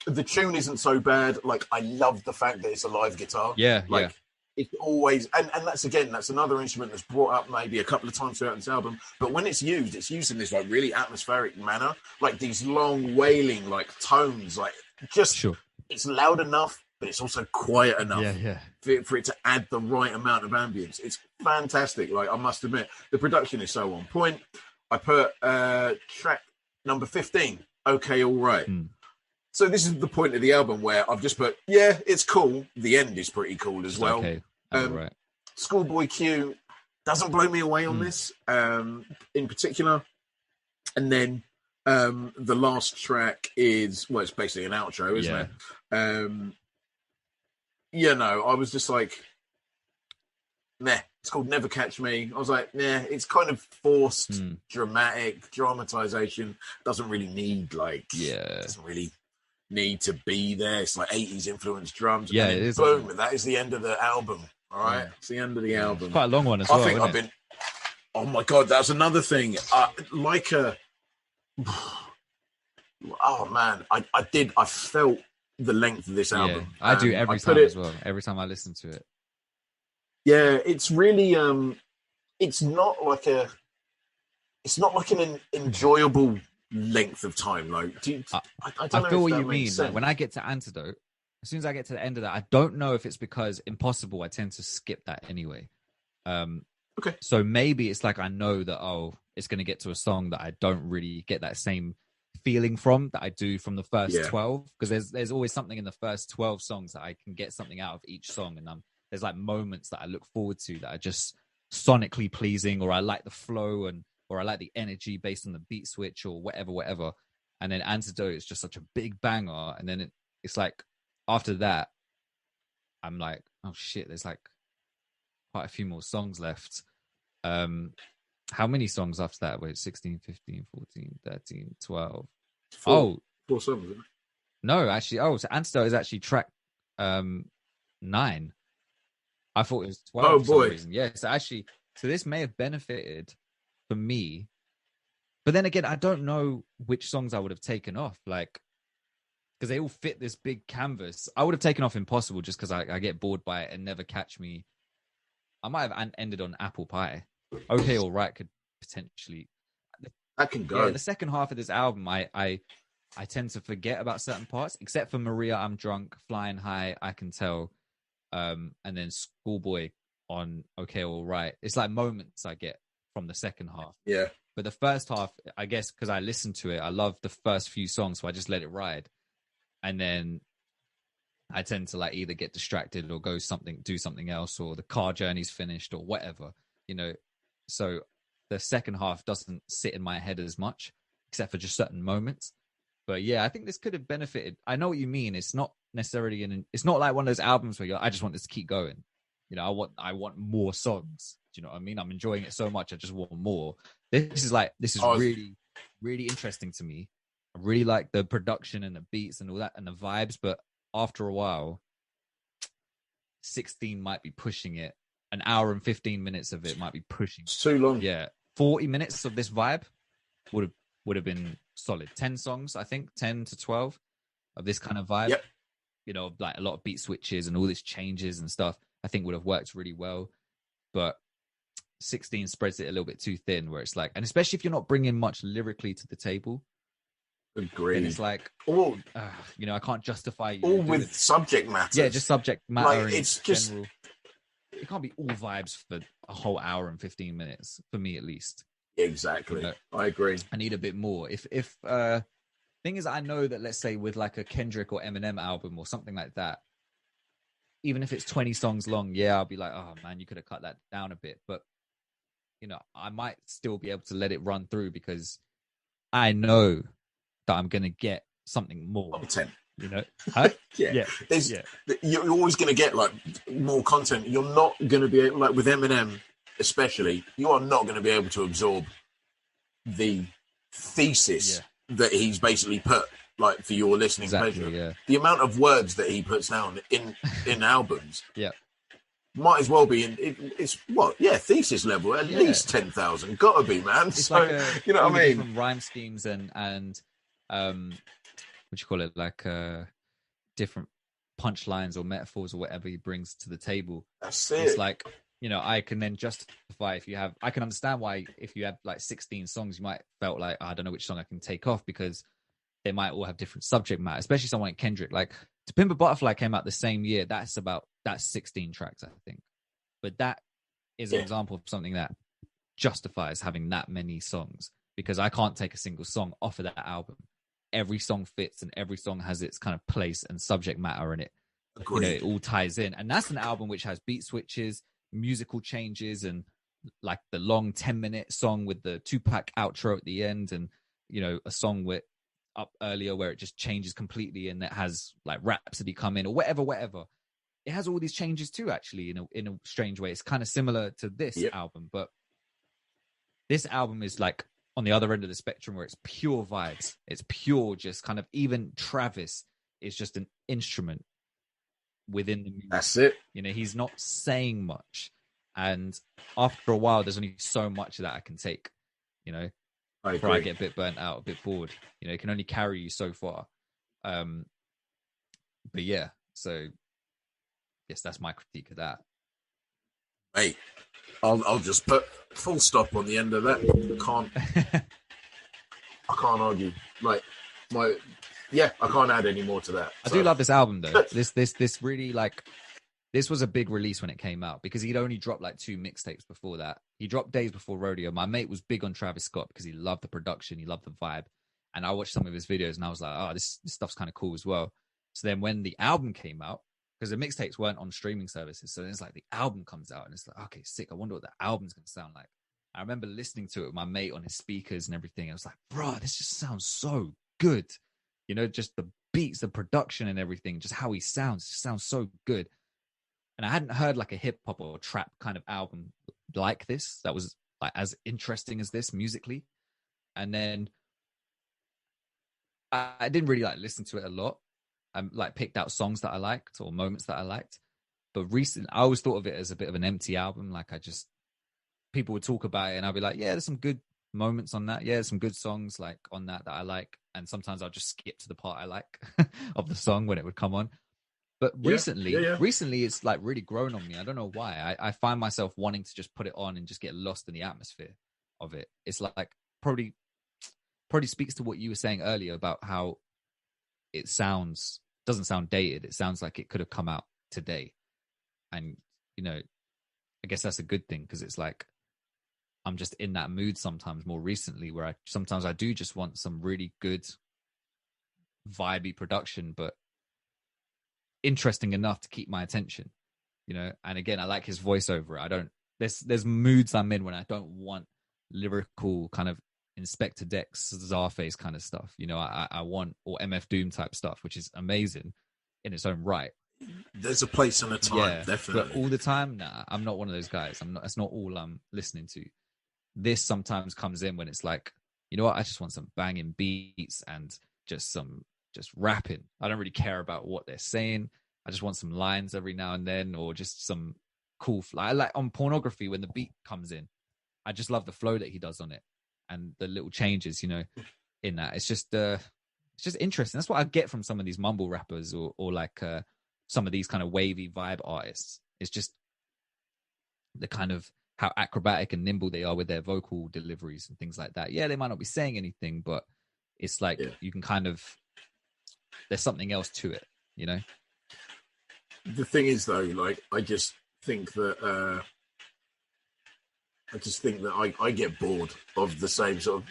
The tune isn't so bad. Like I love the fact that it's a live guitar. Yeah. Like it's always, and that's another instrument that's brought up maybe a couple of times throughout this album. But when it's used in this like really atmospheric manner, like these long wailing like tones, like just Sure. it's loud enough, but it's also quiet enough Yeah. for it to add the right amount of ambience. It's fantastic. Like, I must admit, the production is so on point. I put track number 15, Okay, All Right. So this is the point of the album where I've just put, yeah, it's cool. The end is pretty cool as well. Okay, all right. Schoolboy Q doesn't blow me away on this in particular. And then the last track is, well, it's basically an outro, isn't it? You know, I was just like, meh. It's called Never Catch Me. I was like, nah, it's kind of forced, dramatic, dramatization. Doesn't really need, like, doesn't really need to be there. It's like 80s influenced drums. Yeah, and it is. Boom, that is the end of the album. All right? It's the end of the album. It's quite a long one as well. I think I've been, oh my God, that's another thing. Oh man, I felt the length of this album. Yeah, I do every time as well. Every time I listen to it. Yeah, it's really it's not like an enjoyable length of time. Like, I don't know. I feel if what that you mean. sense. Like, when I get to Antidote, as soon as I get to the end of that, I don't know if it's because Impossible, I tend to skip that anyway. Okay. So maybe it's like I know that it's going to get to a song that I don't really get that same feeling from that I do from the first 12, because there's always something in the first 12 songs that I can get something out of each song, and there's like moments that I look forward to that are just sonically pleasing, or I like the flow or I like the energy based on the beat switch or whatever. And then Antidote is just such a big banger, and then it's like after that I'm like, oh shit, there's like quite a few more songs left. How many songs after that? Wait, 16, 15, 14, 13, 12. Four songs, isn't it? No, actually. So Antidote is actually track 9. I thought it was 12 for some reason. Yeah, so this may have benefited for me. But then again, I don't know which songs I would have taken off, like, because they all fit this big canvas. I would have taken off Impossible just because I get bored by it, and Never Catch Me. I might have ended on Apple Pie. Okay, All Right could potentially. That can go. Yeah, the second half of this album, I tend to forget about certain parts, except for Maria, I'm Drunk, Flying High, I Can Tell, and then Schoolboy on Okay, All Right. It's like moments I get from the second half. Yeah. But the first half, I guess, because I listened to it, I love the first few songs, so I just let it ride. And then I tend to like either get distracted or do something else, or the car journey's finished or whatever, you know. So the second half doesn't sit in my head as much, except for just certain moments. But yeah, I think this could have benefited. I know what you mean. It's not necessarily it's not like one of those albums where I just want this to keep going. You know, I want more songs. Do you know what I mean? I'm enjoying it so much, I just want more. This is really, really interesting to me. I really like the production and the beats and all that and the vibes, but after a while, 16 might be pushing it. An hour and 15 minutes of it might be pushing. It's too long. Yeah. 40 minutes of this vibe would have been solid. 10 songs, I think, 10 to 12 of this kind of vibe. Yep. You know, like a lot of beat switches and all these changes and stuff, I think would have worked really well. But 16 spreads it a little bit too thin, where it's like, and especially if you're not bringing much lyrically to the table. Agreed. And it's like, you know, I can't justify all with subject matter. Yeah, just subject matter. Like, it's just general. It can't be all vibes for a whole hour and 15 minutes, for me at least. Exactly. You know, I agree. I need a bit more. If thing is, I know that, let's say with like a Kendrick or Eminem album or something like that, even if it's 20 songs long, yeah, I'll be like, oh man, you could have cut that down a bit. But you know, I might still be able to let it run through because I know that I'm gonna get something more. Content. You know, huh? Yeah. You're always going to get like more content. You're not going to be able, like with Eminem, especially, you are not going to be able to absorb the thesis that he's basically put like for your listening pleasure. Yeah. The amount of words that he puts down in albums, yeah, might as well be it's thesis level at least 10,000. Gotta be, man. It's so like you know what I mean? From rhyme schemes and what do you call it, like different punchlines or metaphors or whatever he brings to the table. That's it. It's like, you know, I can then justify I can understand why if you have like 16 songs, you might felt like, oh, I don't know which song I can take off because they might all have different subject matter, especially someone like Kendrick. Like To Pimp a Butterfly came out the same year. That's 16 tracks, I think. But that is an example of something that justifies having that many songs, because I can't take a single song off of that album. Every song fits and every song has its kind of place and subject matter in it. Agreed. You know, it all ties in. And that's an album which has beat switches, musical changes, and like the long 10-minute song with the Tupac outro at the end, and, you know, a song with up earlier where it just changes completely and it has like Rhapsody come in or whatever. It has all these changes too, actually, in a strange way. It's kind of similar to this album, but this album is like on the other end of the spectrum where it's pure vibes. It's pure, just kind of, even Travis is just an instrument within the music. That's it. You know, he's not saying much. And after a while, there's only so much that I can take, you know, before I get a bit burnt out, a bit bored. You know, it can only carry you so far. But yeah, so yes, that's my critique of that. Mate, I'll just put full stop on the end of that. I can't argue. Like I can't add any more to that. I do love this album though. This really, like, this was a big release when it came out because he'd only dropped like 2 mixtapes before that. He dropped days before Rodeo. My mate was big on Travis Scott because he loved the production, he loved the vibe, and I watched some of his videos and I was like, oh, this stuff's kind of cool as well. So then when the album came out, because the mixtapes weren't on streaming services, so then it's like the album comes out and it's like, okay, sick. I wonder what the album's gonna sound like. I remember listening to it with my mate on his speakers and everything. I was like, bro, this just sounds so good. You know, just the beats, the production and everything, just how he sounds, just sounds so good. And I hadn't heard like a hip hop or trap kind of album like this that was like as interesting as this musically. And then I didn't really like listen to it a lot. I like picked out songs that I liked or moments that I liked. But recently, I always thought of it as a bit of an empty album. Like people would talk about it and I'd be like, yeah, there's some good moments on that. Yeah, there's some good songs like on that I like. And sometimes I'll just skip to the part I like of the song when it would come on. But recently, it's like really grown on me. I don't know why. I find myself wanting to just put it on and just get lost in the atmosphere of it. It's like probably speaks to what you were saying earlier about how it doesn't sound dated. It sounds like it could have come out today. And, you know, I guess that's a good thing because it's like I'm just in that mood sometimes more recently where sometimes I do just want some really good vibey production, but interesting enough to keep my attention, you know. And again, I like his voiceover. There's moods I'm in when I don't want lyrical kind of Inspector Dex, Czarface kind of stuff, you know. I want, or MF Doom type stuff, which is amazing in its own right. There's a place and a time, definitely. But all the time, nah, I'm not one of those guys. That's not all I'm listening to. This sometimes comes in when it's like, you know what, I just want some banging beats and just rapping. I don't really care about what they're saying. I just want some lines every now and then, or just some cool I like on Pornography when the beat comes in. I just love the flow that he does on it and the little changes, you know, in that. It's just interesting. That's what I get from some of these mumble rappers or like some of these kind of wavy vibe artists. It's just the kind of how acrobatic and nimble they are with their vocal deliveries and things like that. Yeah, they might not be saying anything, but it's like you can kind of, there's something else to it, you know? The thing is, though, like, I just think that I get bored of the same sort of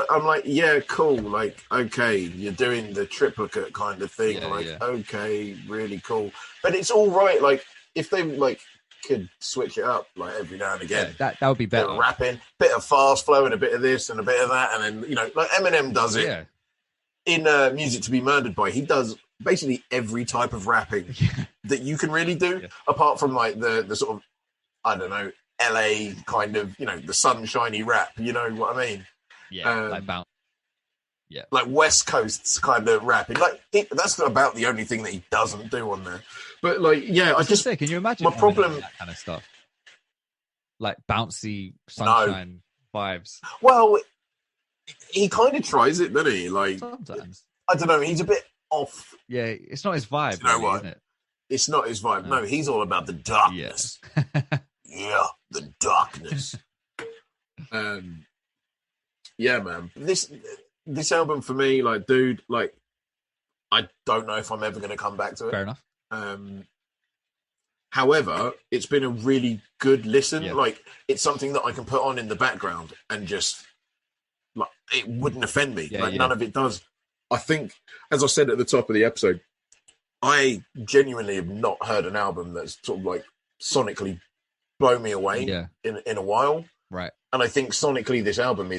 I'm like, yeah, cool, like, okay, you're doing the triplicate kind of thing, okay, really cool, but it's all right. Like, if they like could switch it up like every now and again, that would be better. Rapping, bit of fast flow and a bit of this and a bit of that, and then, you know, like Eminem does it in Music to Be Murdered By. He does basically every type of rapping that you can really do, apart from like the sort of, I don't know, LA kind of, you know, the sunshiny rap, you know what I mean? Like bounce. Like West Coast's kind of rapping. Like that's about the only thing that he doesn't do on there. But like, I just say, can you imagine my problem that kind of stuff? Like bouncy sunshine vibes. Well, he kind of tries it, doesn't he? Like sometimes. I don't know. He's a bit off. Yeah, it's not his vibe, You know really, what? isn't it? It's not his vibe. No. No, he's all about the Yeah. darkness. Yeah, the darkness. Yeah, man. This album for me, like, dude, like, I don't know if I'm ever going to come back to it. Fair enough. However, it's been a really good listen. Yeah. Like, it's something that I can put on in the background and just, like, it wouldn't offend me. Yeah, none of it does. I think, as I said at the top of the episode, I genuinely have not heard an album that's sort of like sonically blown me away in a while. Right. And I think sonically this album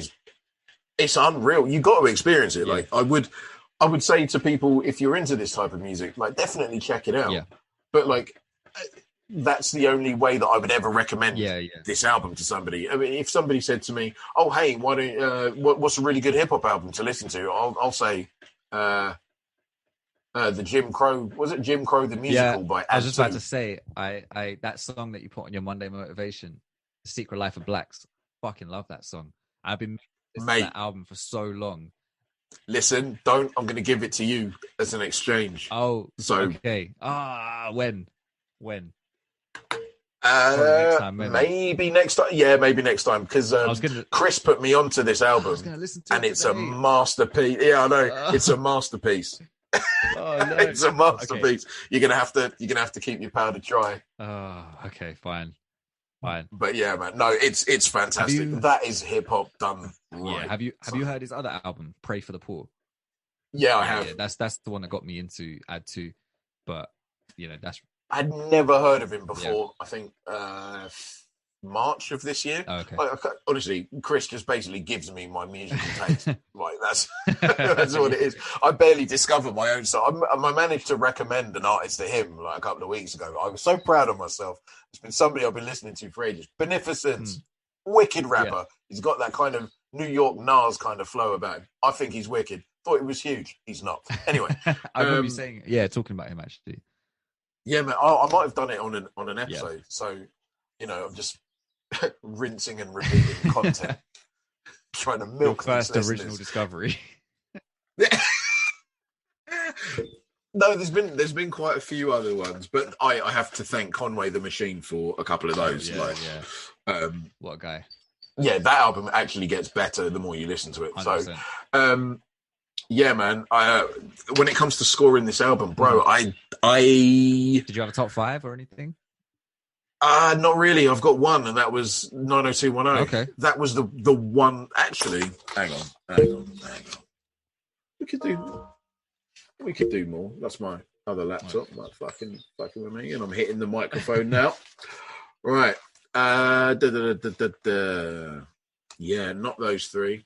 it's unreal. You got to experience it. Yeah. Like, I would say to people, if you're into this type of music, like, definitely check it out. Yeah. But, like, that's the only way that I would ever recommend this album to somebody. I mean, if somebody said to me, "Oh, hey, why don't what's a really good hip hop album to listen to?" I'll say the Jim Crow, was it Jim Crow the Musical by I was just about to say, I that song that you put on your Monday Motivation, The Secret Life of Blacks, fucking love that song. I've been listening to that album for so long. Listen, I'm going to give it to you as an exchange. Oh, so okay. When? Next time, maybe next time. Yeah, maybe next time, because Chris put me onto this album, and it's a masterpiece. Yeah, I know, it's a masterpiece. Oh, no. It's a masterpiece. Okay. You're gonna have to keep your powder dry. Oh, okay, fine. But yeah, man, no, it's fantastic. That is hip hop done right. Yeah. Have you heard his other album, Pray for the Poor? Yeah, I have. Yeah, that's the one that got me into Add To, but I'd never heard of him before. I think March of this year. Oh, okay. Honestly, Chris just basically gives me my musical taste. Like, that's what it is. I barely discover my own stuff. I managed to recommend an artist to him like a couple of weeks ago. I was so proud of myself. It's been somebody I've been listening to for ages. Beneficence, wicked rapper. Yeah. He's got that kind of New York Nas kind of flow about him. I think he's wicked. Thought he was huge. He's not. Anyway, I remember you saying, talking about him actually. Yeah, man. I might have done it on an episode. Yeah. So, I'm just rinsing and repeating content, trying to milk your first original discovery. No, there's been quite a few other ones, but I have to thank Conway the Machine for a couple of those. What a guy! Yeah, that album actually gets better the more you listen to it. 100%. So, yeah, man. When it comes to scoring this album, bro, I did you have a top 5 or anything? Not really. I've got one, and that was 90210. Okay, that was the one. Actually, hang on. We could do more. That's my other laptop. Like fucking with me, and I'm hitting the microphone now. Right. Yeah, not those 3.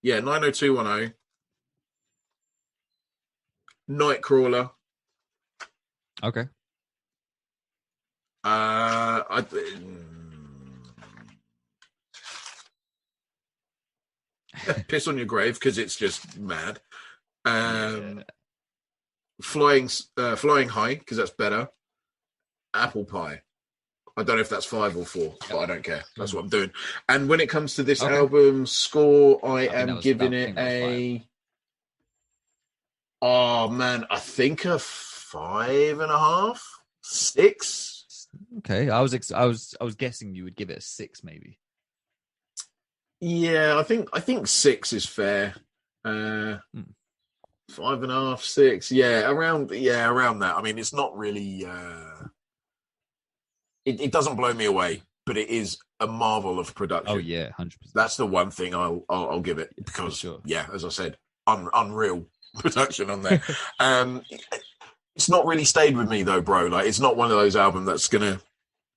Yeah, 90210. Nightcrawler. Okay. Piss on Your Grave, because it's just mad. Flying High, because that's better. Apple Pie. I don't know if that's 5 or 4, but I don't care. That's what I'm doing. And when it comes to this album score, I am giving it a... Oh, man, I think a 5.5, 6. Okay, I was guessing you would give it a 6, maybe. Yeah, I think 6 is fair. 5.5, 6. Yeah, around that. I mean, it's not really. It doesn't blow me away, but it is a marvel of production. Oh yeah, 100%. That's the one thing I'll give it, because as I said, unreal production on there. It's not really stayed with me though, bro. Like, it's not one of those albums that's gonna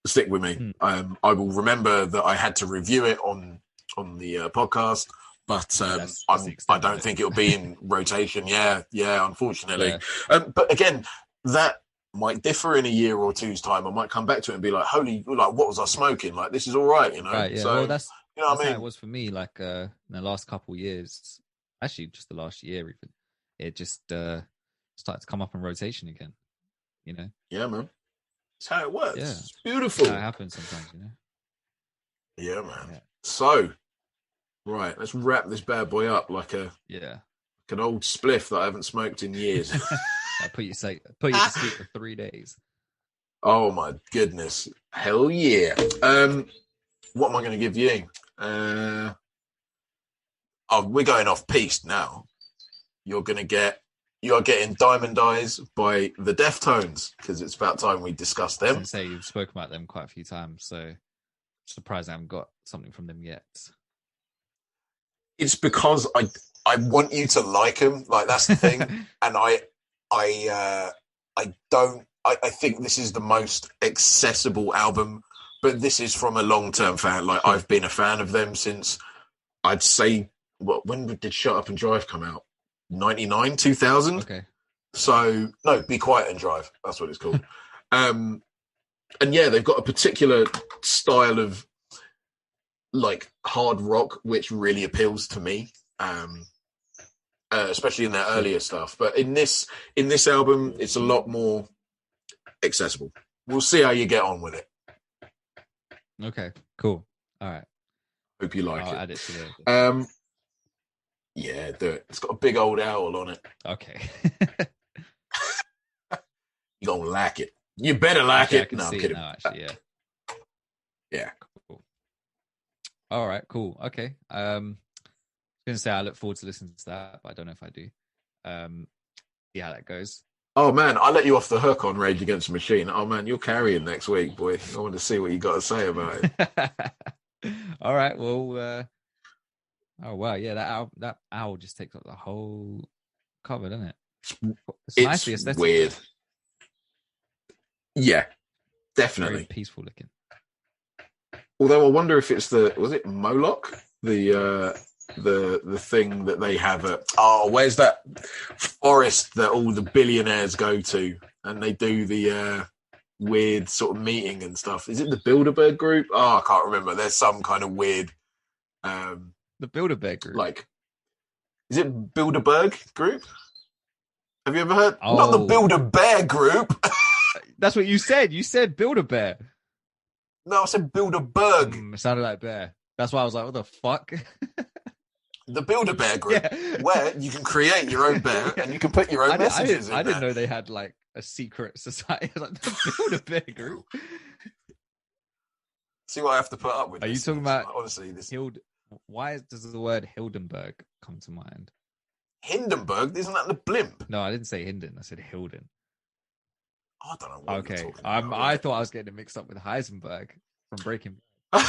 stick with me. I will remember that I had to review it on the podcast, but I don't think it'll be in rotation. Yeah, unfortunately. Yeah. But again, that might differ in a year or two's time. I might come back to it and be like, holy, like, what was I smoking? Like, this is all right, Right, yeah. So, well, that's what I mean? How it was for me, like, in the last couple of years, actually just the last year even, it just started to come up in rotation again, Yeah, man. That's how it works. Yeah. It's beautiful. That's how it happens sometimes, Yeah, man. Yeah. So, right, let's wrap this bad boy up like a an old spliff that I haven't smoked in years. I put you to sleep for 3 days. Oh my goodness. Hell yeah. What am I going to give you? We're going off piste now. You are getting Diamond Eyes by the Deftones, because it's about time we discussed them. I was going to say, you've spoken about them quite a few times, so I'm surprised I haven't got something from them yet. It's because I want you to like them. Like, that's the thing. And I think this is the most accessible album, but this is from a long-term fan. Like, I've been a fan of them since, I'd say, when did Shut Up and Drive come out? 99, 2000? Okay. So, no, Be Quiet and Drive. That's what it's called. And yeah, they've got a particular style of, like, hard rock, which really appeals to me. Especially in their earlier stuff. But in this album, it's a lot more accessible. We'll see how you get on with it. Okay, cool. All right. Hope you like I'll it. add it to the... Yeah, do it. It's got a big old owl on it. Okay. You're going to like it. You better like it. No, I'm kidding. Now, actually, yeah. Yeah. Cool. All right, cool. Okay. I was going to say I look forward to listening to that, but I don't know if I do. See how that goes. Oh, man, I let you off the hook on Rage Against the Machine. Oh, man, you're carrying next week, boy. I want to see what you got to say about it. All right, well... Oh wow, yeah, that owl just takes up the whole cover, doesn't it? It's nicely aesthetic. Weird. Yeah, definitely. Very peaceful looking. Although I wonder if it's was it Moloch? The thing that they have at where's that forest that all the billionaires go to and they do the weird sort of meeting and stuff. Is it the Bilderberg group? Oh, I can't remember. There's some kind of weird the Bilderberg group. Like, is it Bilderberg group? Have you ever heard? Oh. Not the Bilderbear group. That's what you said. You said Bilderbear. No, I said Bilderberg. It sounded like bear. That's why I was like, what the fuck? The Bilderbear group, where you can create your own bear and you can put your own messages in I didn't know they had like a secret society. Like the Bilderbear group. See what I have to put up with. Are you talking about honestly this? Why does the word Hildenberg come to mind? Hindenburg? Isn't that the blimp? No, I didn't say Hinden. I said Hilden. I don't know what okay. You're talking about, I thought I was getting it mixed up with Heisenberg from Breaking Bad.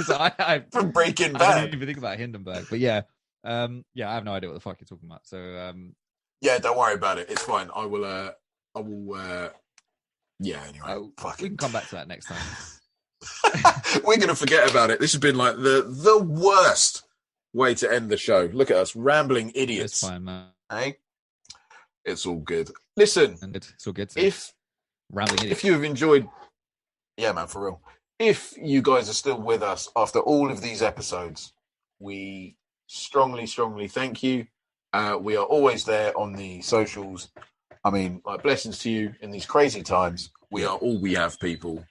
So from Breaking Bad. I didn't even think about Hindenburg. But yeah, I have no idea what the fuck you're talking about. So yeah, don't worry about it. It's fine. I will yeah, anyway. We can come back to that next time. We're gonna forget about it. This has been like the worst way to end the show. Look at us, rambling idiots. It's fine, man. Hey, it's all good. Listen, it's all good. If rambling idiots. If you have enjoyed, yeah, man, for real. If you guys are still with us after all of these episodes, we strongly, strongly thank you. We are always there on the socials. I mean, like, blessings to you in these crazy times. We are all we have, people.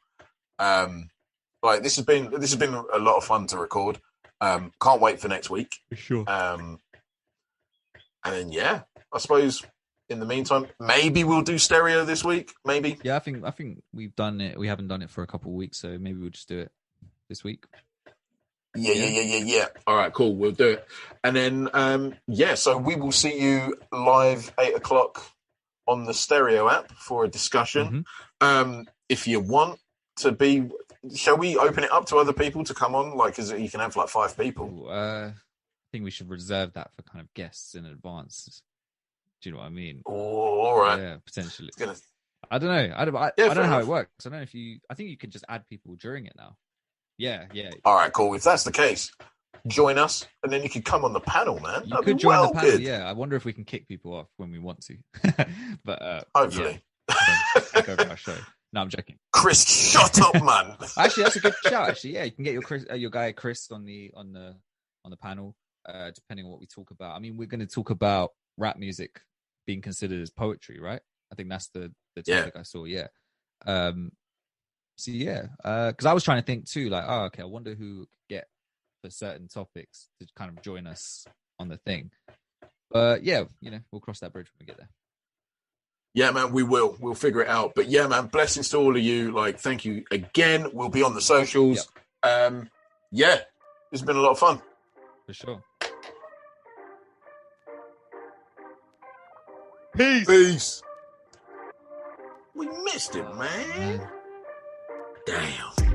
Like, this has been a lot of fun to record. Can't wait for next week. For sure. And then I suppose in the meantime, maybe we'll do stereo this week. Maybe. Yeah, I think we've done it. We haven't done it for a couple of weeks, so maybe we'll just do it this week. Yeah. All right, cool. We'll do it. And then so we will see you live 8:00 on the stereo app for a discussion. Mm-hmm. If you want to be. Shall we open it up to other people to come on? Like, you can have like 5 people. I think we should reserve that for kind of guests in advance. Do you know what I mean? Oh, all right. Yeah, potentially. I don't know. I don't know how it works. I don't know I think you can just add people during it now. Yeah. All right, cool. If that's the case, join us, and then you could come on the panel, man. You could join the panel. Good. Yeah, I wonder if we can kick people off when we want to. But hopefully, take over our show. No, I'm joking. Chris, shut up, man. Actually, that's a good shout. Actually, yeah, you can get your guy Chris on the panel, depending on what we talk about. I mean, we're going to talk about rap music being considered as poetry, right? I think that's the topic I saw. Yeah. So yeah, because I was trying to think too, like, okay, I wonder who could get for certain topics to kind of join us on the thing. But yeah, we'll cross that bridge when we get there. Yeah, man, we will. We'll figure it out. But yeah, man, blessings to all of you. Like, thank you again. We'll be on the socials. Yep. Yeah, it's been a lot of fun. For sure. Peace. We missed it, man. Damn.